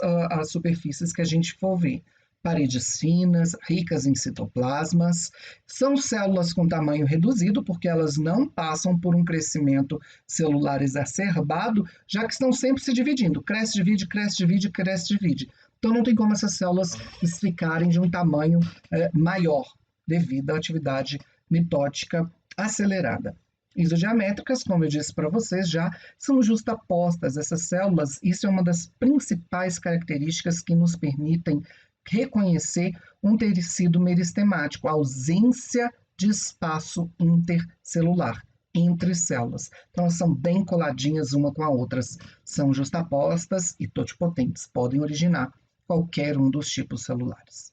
S1: superfícies que a gente for ver. Paredes finas, ricas em citoplasmas, são células com tamanho reduzido, porque elas não passam por um crescimento celular exacerbado, já que estão sempre se dividindo, cresce, divide, cresce, divide, cresce, divide. Então, não tem como essas células ficarem de um tamanho maior, devido à atividade mitótica acelerada. Isodiamétricas, como eu disse para vocês já, são justapostas. Essas células, isso é uma das principais características que nos permitem reconhecer um tecido meristemático, a ausência de espaço intercelular entre células. Então, elas são bem coladinhas uma com a outra, são justapostas e totipotentes, podem originar qualquer um dos tipos celulares.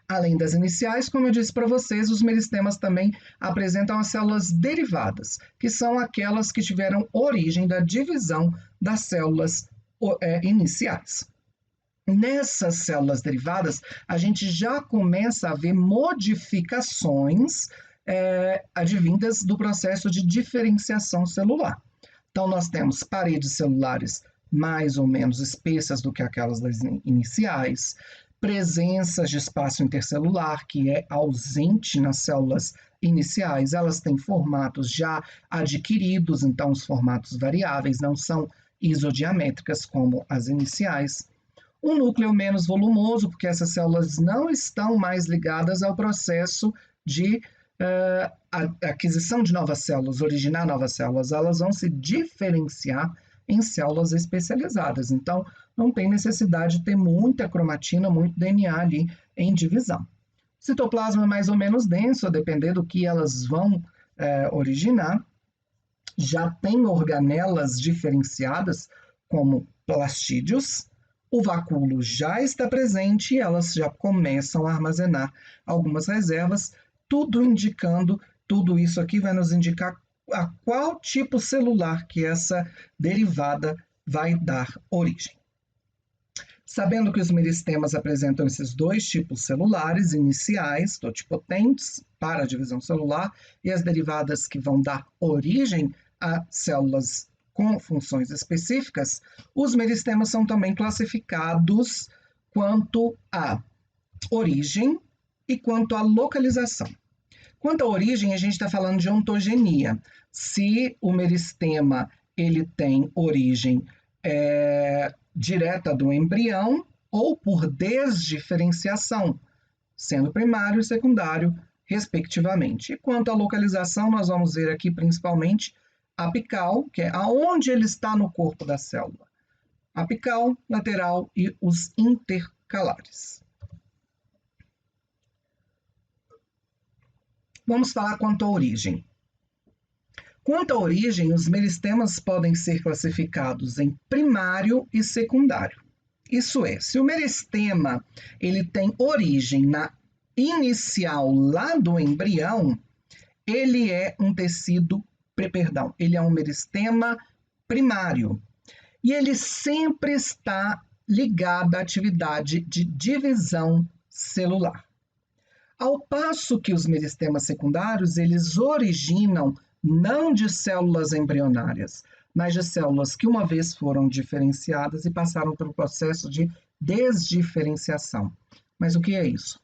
S1: Além das iniciais, como eu disse para vocês, os meristemas também apresentam as células derivadas, que são aquelas que tiveram origem da divisão das células iniciais. Nessas células derivadas, a gente já começa a ver modificações advindas do processo de diferenciação celular. Então, nós temos paredes celulares mais ou menos espessas do que aquelas das iniciais, presenças de espaço intercelular, que é ausente nas células iniciais, elas têm formatos já adquiridos, então os formatos variáveis não são isodiamétricas como as iniciais. Um núcleo menos volumoso, porque essas células não estão mais ligadas ao processo de aquisição de novas células, originar novas células, elas vão se diferenciar em células especializadas. Então, não tem necessidade de ter muita cromatina, muito DNA ali em divisão. Citoplasma é mais ou menos denso, a depender do que elas vão originar. Já tem organelas diferenciadas, como plastídeos. O vacúolo já está presente e elas já começam a armazenar algumas reservas, tudo indicando, tudo isso aqui vai nos indicar a qual tipo celular que essa derivada vai dar origem. Sabendo que os meristemas apresentam esses dois tipos celulares iniciais, totipotentes, para a divisão celular, e as derivadas que vão dar origem a células com funções específicas, os meristemas são também classificados quanto à origem e quanto à localização. Quanto à origem, a gente está falando de ontogenia. Se o meristema ele tem origem direta do embrião ou por desdiferenciação, sendo primário e secundário, respectivamente. E quanto à localização, nós vamos ver aqui principalmente apical, que é aonde ele está no corpo da célula. Apical, lateral e os intercalares. Vamos falar quanto à origem. Quanto à origem, os meristemas podem ser classificados em primário e secundário. Isso é, se o meristema ele tem origem na inicial lá do embrião, ele é um tecido, ele é um meristema primário. E ele sempre está ligado à atividade de divisão celular. Ao passo que os meristemas secundários, eles originam não de células embrionárias, mas de células que uma vez foram diferenciadas e passaram pelo processo de desdiferenciação. Mas o que é isso?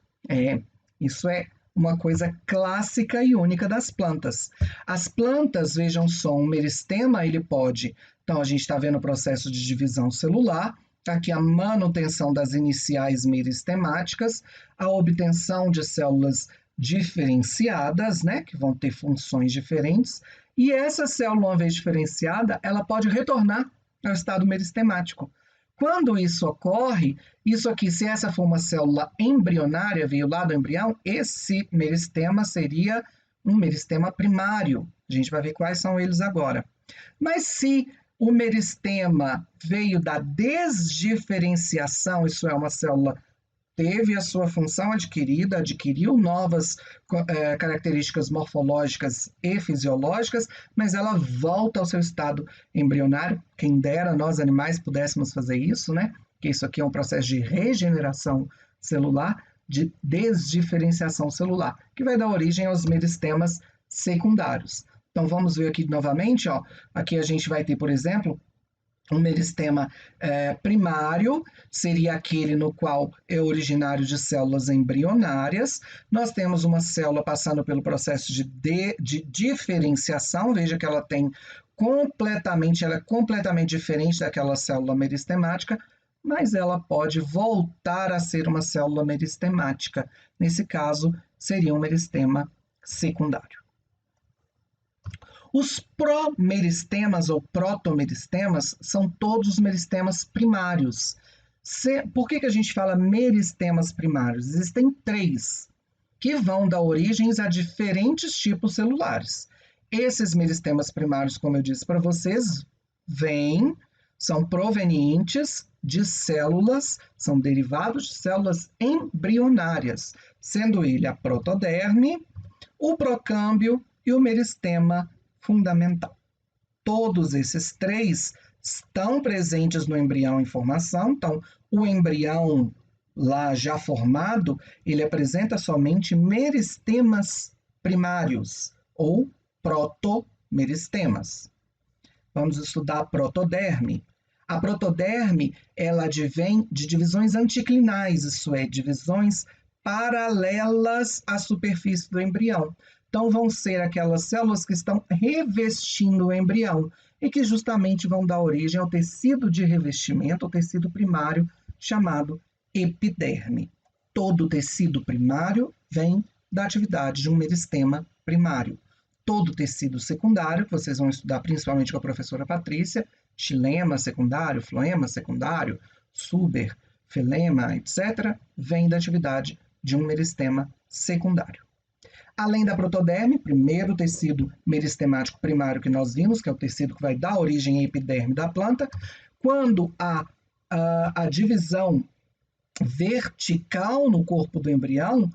S1: Isso é uma coisa clássica e única das plantas. As plantas, vejam só, um meristema, ele pode... Então, a gente está vendo o processo de divisão celular, aqui a manutenção das iniciais meristemáticas, a obtenção de células diferenciadas, né, que vão ter funções diferentes, e essa célula, uma vez diferenciada, ela pode retornar ao estado meristemático.
S2: Quando isso ocorre, isso aqui, se essa for uma célula embrionária, veio lá do embrião, esse meristema seria um meristema primário. A gente vai ver quais são eles agora. Mas se o meristema veio da desdiferenciação, isso é, uma célula teve a sua função adquirida, adquiriu novas características morfológicas e fisiológicas, mas ela volta ao seu estado embrionário. Quem dera nós animais pudéssemos fazer isso, né? Que isso aqui é um processo de regeneração celular, de desdiferenciação celular, que vai dar origem aos meristemas secundários. Então vamos ver aqui novamente, ó. Aqui a gente vai ter, por exemplo, um meristema primário, seria aquele no qual é originário de células embrionárias. Nós temos uma célula passando pelo processo de diferenciação, veja que ela é completamente diferente daquela célula meristemática, mas ela pode voltar a ser uma célula meristemática. Nesse caso, seria um meristema secundário. Os promeristemas ou protomeristemas são todos os meristemas primários. Por que a gente fala meristemas primários? Existem 3 que vão dar origens a diferentes tipos celulares. Esses meristemas primários, como eu disse para vocês, são provenientes de células, são derivados de células embrionárias, sendo ele a protoderme, o procâmbio e o meristema fundamental. Todos esses 3 estão presentes no embrião em formação, então o embrião lá já formado, ele apresenta somente meristemas primários ou protomeristemas. Vamos estudar a protoderme. A protoderme, ela advém de divisões anticlinais, isso é, divisões paralelas à superfície do embrião. Então, vão ser aquelas células que estão revestindo o embrião e que justamente vão dar origem ao tecido de revestimento, ao tecido primário, chamado epiderme. Todo tecido primário vem da atividade de um meristema primário. Todo tecido secundário, que vocês vão estudar principalmente com a professora Patrícia, xilema secundário, floema secundário, suber, filema, etc., vem da atividade de um meristema secundário. Além da protoderme, primeiro tecido meristemático primário que nós vimos, que é o tecido que vai dar origem à epiderme da planta, quando há a divisão vertical no corpo do embrião,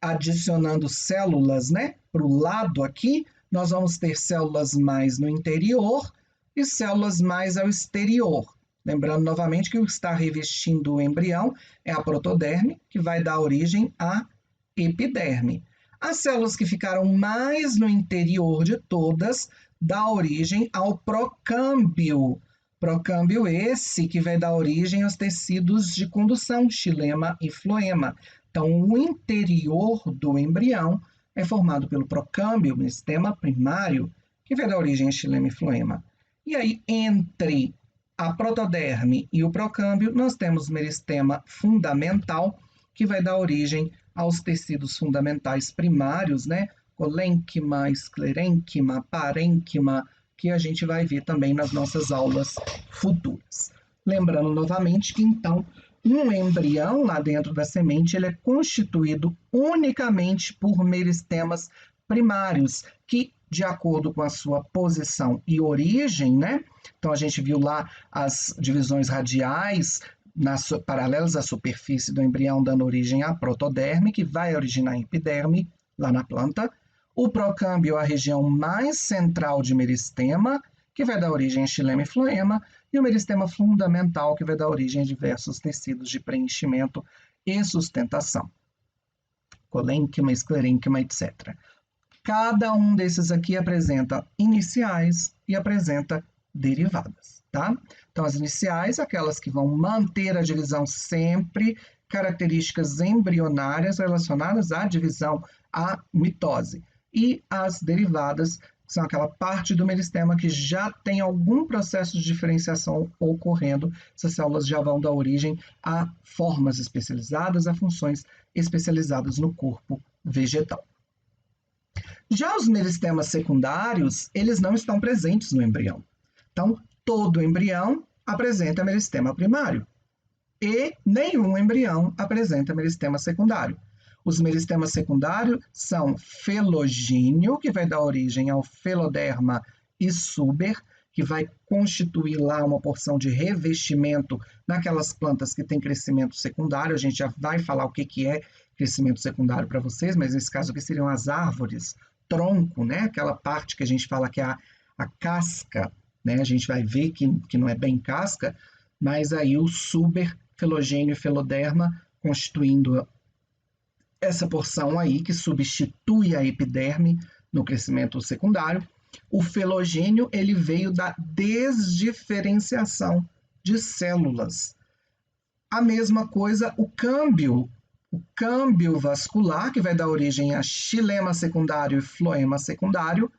S2: adicionando células, né, para o lado aqui, nós vamos ter células mais no interior e células mais ao exterior. Lembrando novamente que o que está revestindo o embrião é a protoderme, que vai dar origem à epiderme. As células que ficaram mais no interior de todas dá origem ao procâmbio. Procâmbio esse que vai dar origem aos tecidos de condução, xilema e floema. Então, o interior do embrião é formado pelo procâmbio, meristema primário, que vai dar origem a xilema e floema. E aí, entre a protoderme e o procâmbio, nós temos o meristema fundamental, que vai dar origem aos tecidos fundamentais primários, né? Colênquima, esclerênquima, parênquima, que a gente vai ver também nas nossas aulas futuras. Lembrando novamente que, então, um embrião lá dentro da semente, ele é constituído unicamente por meristemas primários, que, de acordo com a sua posição e origem, né? Então, a gente viu lá as divisões radiais, paralelas à superfície do embrião, dando origem à protoderme, que vai originar a epiderme, lá na planta. O procâmbio, a região mais central de meristema, que vai dar origem a xilema e floema, e o meristema fundamental, que vai dar origem a diversos tecidos de preenchimento e sustentação. Colênquima, esclerênquima, etc. Cada um desses aqui apresenta iniciais e apresenta derivadas, tá? Então, as iniciais, aquelas que vão manter a divisão sempre, características embrionárias relacionadas à divisão, à mitose. E as derivadas, que são aquela parte do meristema que já tem algum processo de diferenciação ocorrendo. Essas células já vão dar origem a formas especializadas, a funções especializadas no corpo vegetal. Já os meristemas secundários, eles não estão presentes no embrião. Então, todo embrião, apresenta meristema primário e nenhum embrião apresenta meristema secundário. Os meristemas secundários são felogíneo, que vai dar origem ao feloderma e suber, que vai constituir lá uma porção de revestimento naquelas plantas que têm crescimento secundário. A gente já vai falar o que é crescimento secundário para vocês, mas nesse caso aqui seriam as árvores, tronco, né? Aquela parte que a gente fala que é a casca, né? A gente vai ver que não é bem casca, mas aí o suber, felogênio e feloderma constituindo essa porção aí que substitui a epiderme no crescimento secundário. O felogênio, ele veio da desdiferenciação de células. A mesma coisa, o câmbio vascular, que vai dar origem a xilema secundário e floema secundário,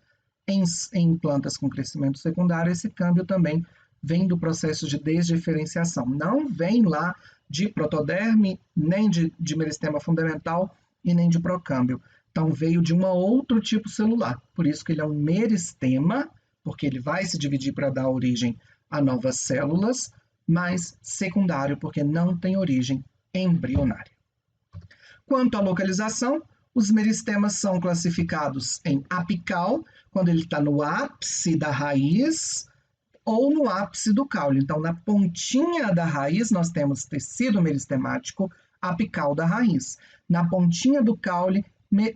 S2: em plantas com crescimento secundário, esse câmbio também vem do processo de desdiferenciação. Não vem lá de protoderme, nem de meristema fundamental e nem de procâmbio. Então, veio de um outro tipo celular. Por isso que ele é um meristema, porque ele vai se dividir para dar origem a novas células, mas secundário, porque não tem origem embrionária. Quanto à localização, os meristemas são classificados em apical, quando ele está no ápice da raiz, ou no ápice do caule. Então, na pontinha da raiz, nós temos tecido meristemático apical da raiz. Na pontinha do caule,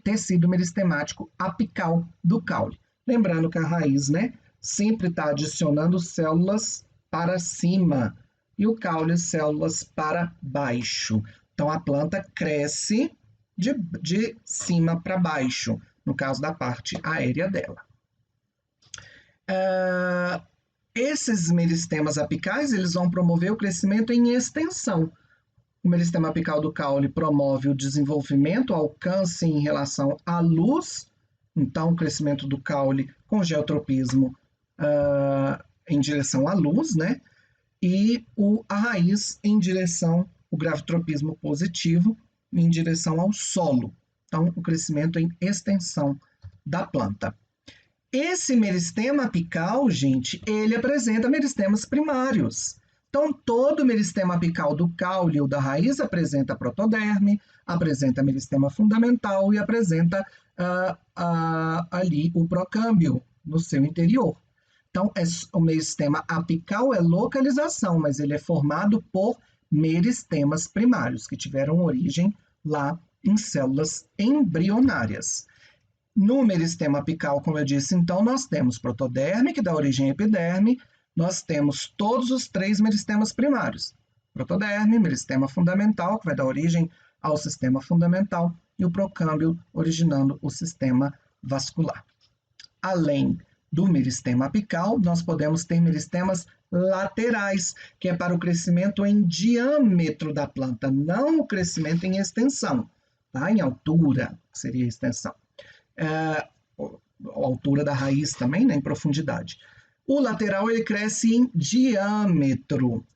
S2: tecido meristemático apical do caule. Lembrando que a raiz, né, sempre está adicionando células para cima e o caule células para baixo. Então, a planta cresce de cima para baixo, no caso da parte aérea dela. Esses meristemas apicais, eles vão promover o crescimento em extensão. O meristema apical do caule promove o desenvolvimento, o alcance em relação à luz, então o crescimento do caule com geotropismo em direção à luz, né? E a raiz em direção, o gravitropismo positivo, em direção ao solo. Então, o crescimento em extensão da planta. Esse meristema apical, gente, ele apresenta meristemas primários. Então, todo meristema apical do caule ou da raiz apresenta protoderme, apresenta meristema fundamental e apresenta ali o procâmbio no seu interior. Então, o meristema apical é localização, mas ele é formado por meristemas primários, que tiveram origem lá em células embrionárias. No meristema apical, como eu disse, então, nós temos protoderme, que dá origem à epiderme, nós temos todos os 3 meristemas primários. Protoderme, meristema fundamental, que vai dar origem ao sistema fundamental, e o procâmbio, originando o sistema vascular. Além do meristema apical, nós podemos ter meristemas laterais, que é para o crescimento em diâmetro da planta, não o crescimento em extensão, tá? Em altura, seria a extensão. A altura da raiz também, né? Em profundidade. O lateral, ele cresce em diâmetro.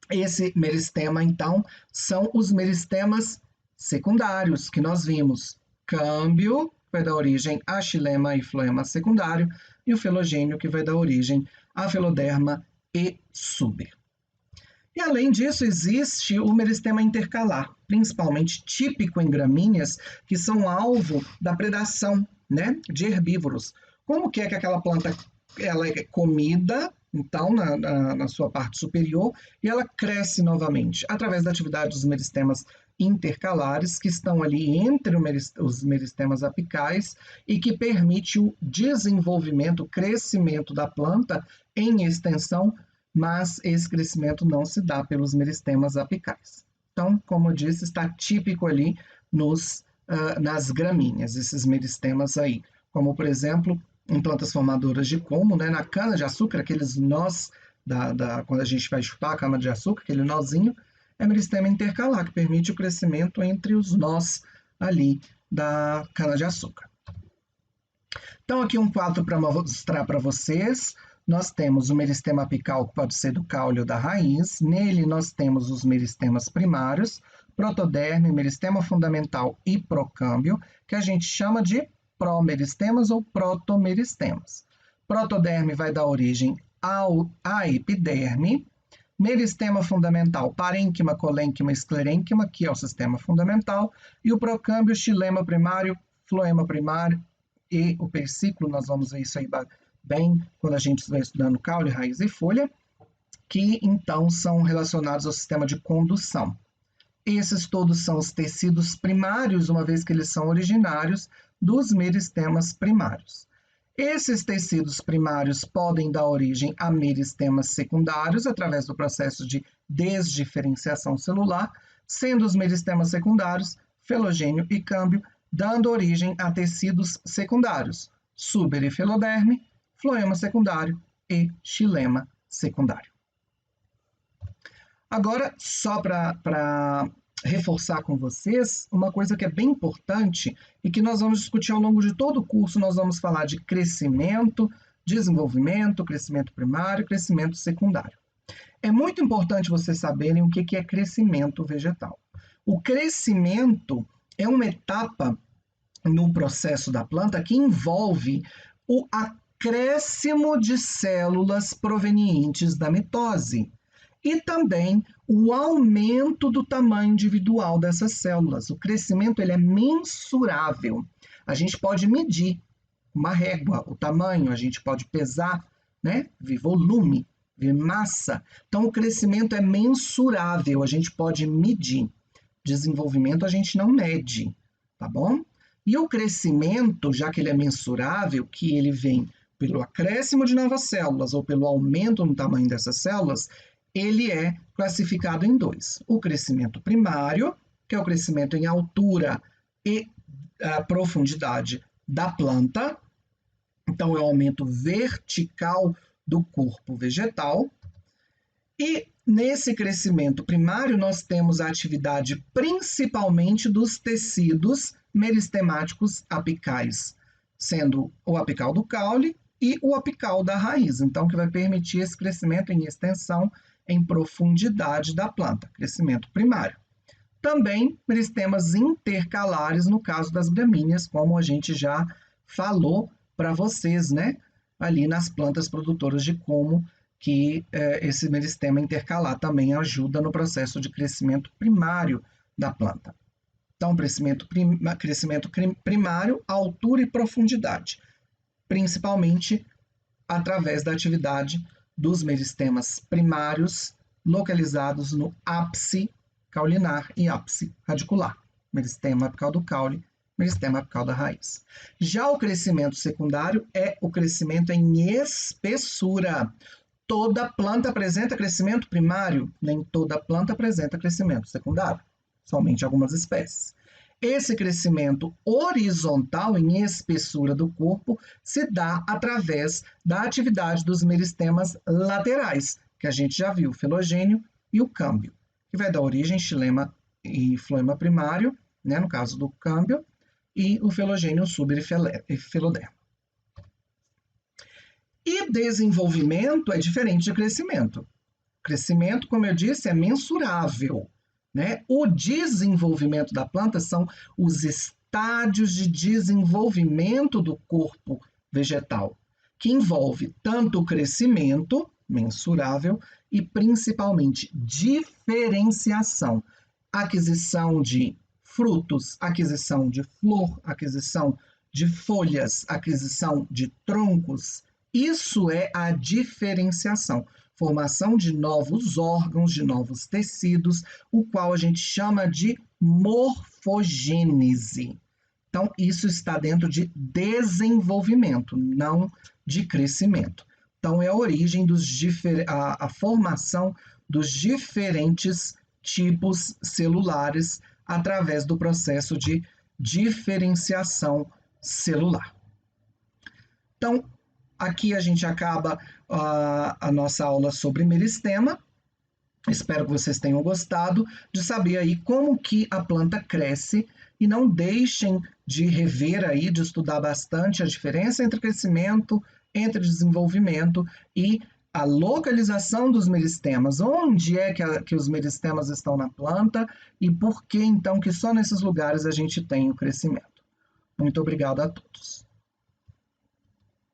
S2: Esse meristema, então, são os meristemas secundários que nós vimos. Câmbio, que vai dar origem a xilema e floema secundário, e o felogênio, que vai dar origem a feloderma e suber. E, além disso, existe o meristema intercalar, principalmente típico em gramíneas, que são alvo da predação, né, de herbívoros. Como que é que aquela planta ela é comida, então, na sua parte superior, e ela cresce novamente, através da atividade dos meristemas intercalares, que estão ali entre os meristemas apicais, e que permite o desenvolvimento, o crescimento da planta em extensão, mas esse crescimento não se dá pelos meristemas apicais. Então, como eu disse, está típico ali nas gramíneas, esses meristemas aí, como, por exemplo, em plantas formadoras de como, né, na cana-de-açúcar, aqueles nós, quando a gente vai chupar a cana-de-açúcar, aquele nozinho, é meristema intercalar, que permite o crescimento entre os nós ali da cana-de-açúcar. Então, aqui um quadro para mostrar para vocês. Nós temos o meristema apical, que pode ser do caule ou da raiz. Nele, nós temos os meristemas primários, protoderme, meristema fundamental e procâmbio, que a gente chama de promeristemas ou protomeristemas. Protoderme vai dar origem à epiderme. meristema fundamental, parênquima, colênquima, esclerênquima, que é o sistema fundamental, e o procâmbio, xilema primário, floema primário e o persículo, nós vamos ver isso aí bem quando a gente estiver estudando caule, raiz e folha, que então são relacionados ao sistema de condução. Esses todos são os tecidos primários, uma vez que eles são originários dos meristemas primários. Esses tecidos primários podem dar origem a meristemas secundários através do processo de desdiferenciação celular, sendo os meristemas secundários, felogênio e câmbio, dando origem a tecidos secundários, suberifeloderme, floema secundário e xilema secundário. Agora, só para reforçar com vocês, uma coisa que é bem importante e que nós vamos discutir ao longo de todo o curso, nós vamos falar de crescimento, desenvolvimento, crescimento primário, crescimento secundário. É muito importante vocês saberem o que é crescimento vegetal. O crescimento é uma etapa no processo da planta que envolve o acréscimo de células provenientes da mitose e também o aumento do tamanho individual dessas células. O crescimento ele é mensurável. A gente pode medir uma régua, o tamanho, a gente pode pesar, né? Ver volume, ver massa. Então, o crescimento é mensurável, a gente pode medir. Desenvolvimento a gente não mede, tá bom? E o crescimento, já que ele é mensurável, que ele vem pelo acréscimo de novas células ou pelo aumento no tamanho dessas células, ele é classificado em dois. O crescimento primário, que é o crescimento em altura e profundidade da planta. Então, é o aumento vertical do corpo vegetal. E nesse crescimento primário, nós temos a atividade principalmente dos tecidos meristemáticos apicais, sendo o apical do caule e o apical da raiz. Então, que vai permitir esse crescimento em extensão em profundidade da planta, crescimento primário. Também meristemas intercalares no caso das gramíneas, como a gente já falou para vocês, né? Ali nas plantas produtoras de como que esse meristema intercalar também ajuda no processo de crescimento primário da planta. Então, crescimento primário, altura e profundidade, principalmente através da atividade dos meristemas primários localizados no ápice caulinar e ápice radicular, meristema apical do caule, meristema apical da raiz. Já o crescimento secundário é o crescimento em espessura. Toda planta apresenta crescimento primário? Nem toda planta apresenta crescimento secundário, somente algumas espécies. Esse crescimento horizontal em espessura do corpo se dá através da atividade dos meristemas laterais, que a gente já viu, o felogênio e o câmbio, que vai dar origem xilema e floema primário, né, no caso do câmbio, e o felogênio suberifelodermo. E desenvolvimento é diferente de crescimento. Crescimento, como eu disse, é mensurável, né? O desenvolvimento da planta são os estádios de desenvolvimento do corpo vegetal, que envolve tanto o crescimento, mensurável, e principalmente diferenciação, aquisição de frutos, aquisição de flor, aquisição de folhas, aquisição de troncos. Isso é a diferenciação. Formação de novos órgãos, de novos tecidos, o qual a gente chama de morfogênese. Então, isso está dentro de desenvolvimento, não de crescimento. Então, é a origem a formação dos diferentes tipos celulares através do processo de diferenciação celular. Então, aqui a gente acaba a nossa aula sobre meristema. Espero que vocês tenham gostado de saber aí como que a planta cresce e não deixem de rever aí, de estudar bastante a diferença entre crescimento, entre desenvolvimento e a localização dos meristemas. Onde é que os meristemas estão na planta e por que então que só nesses lugares a gente tem o crescimento. Muito obrigado a todos.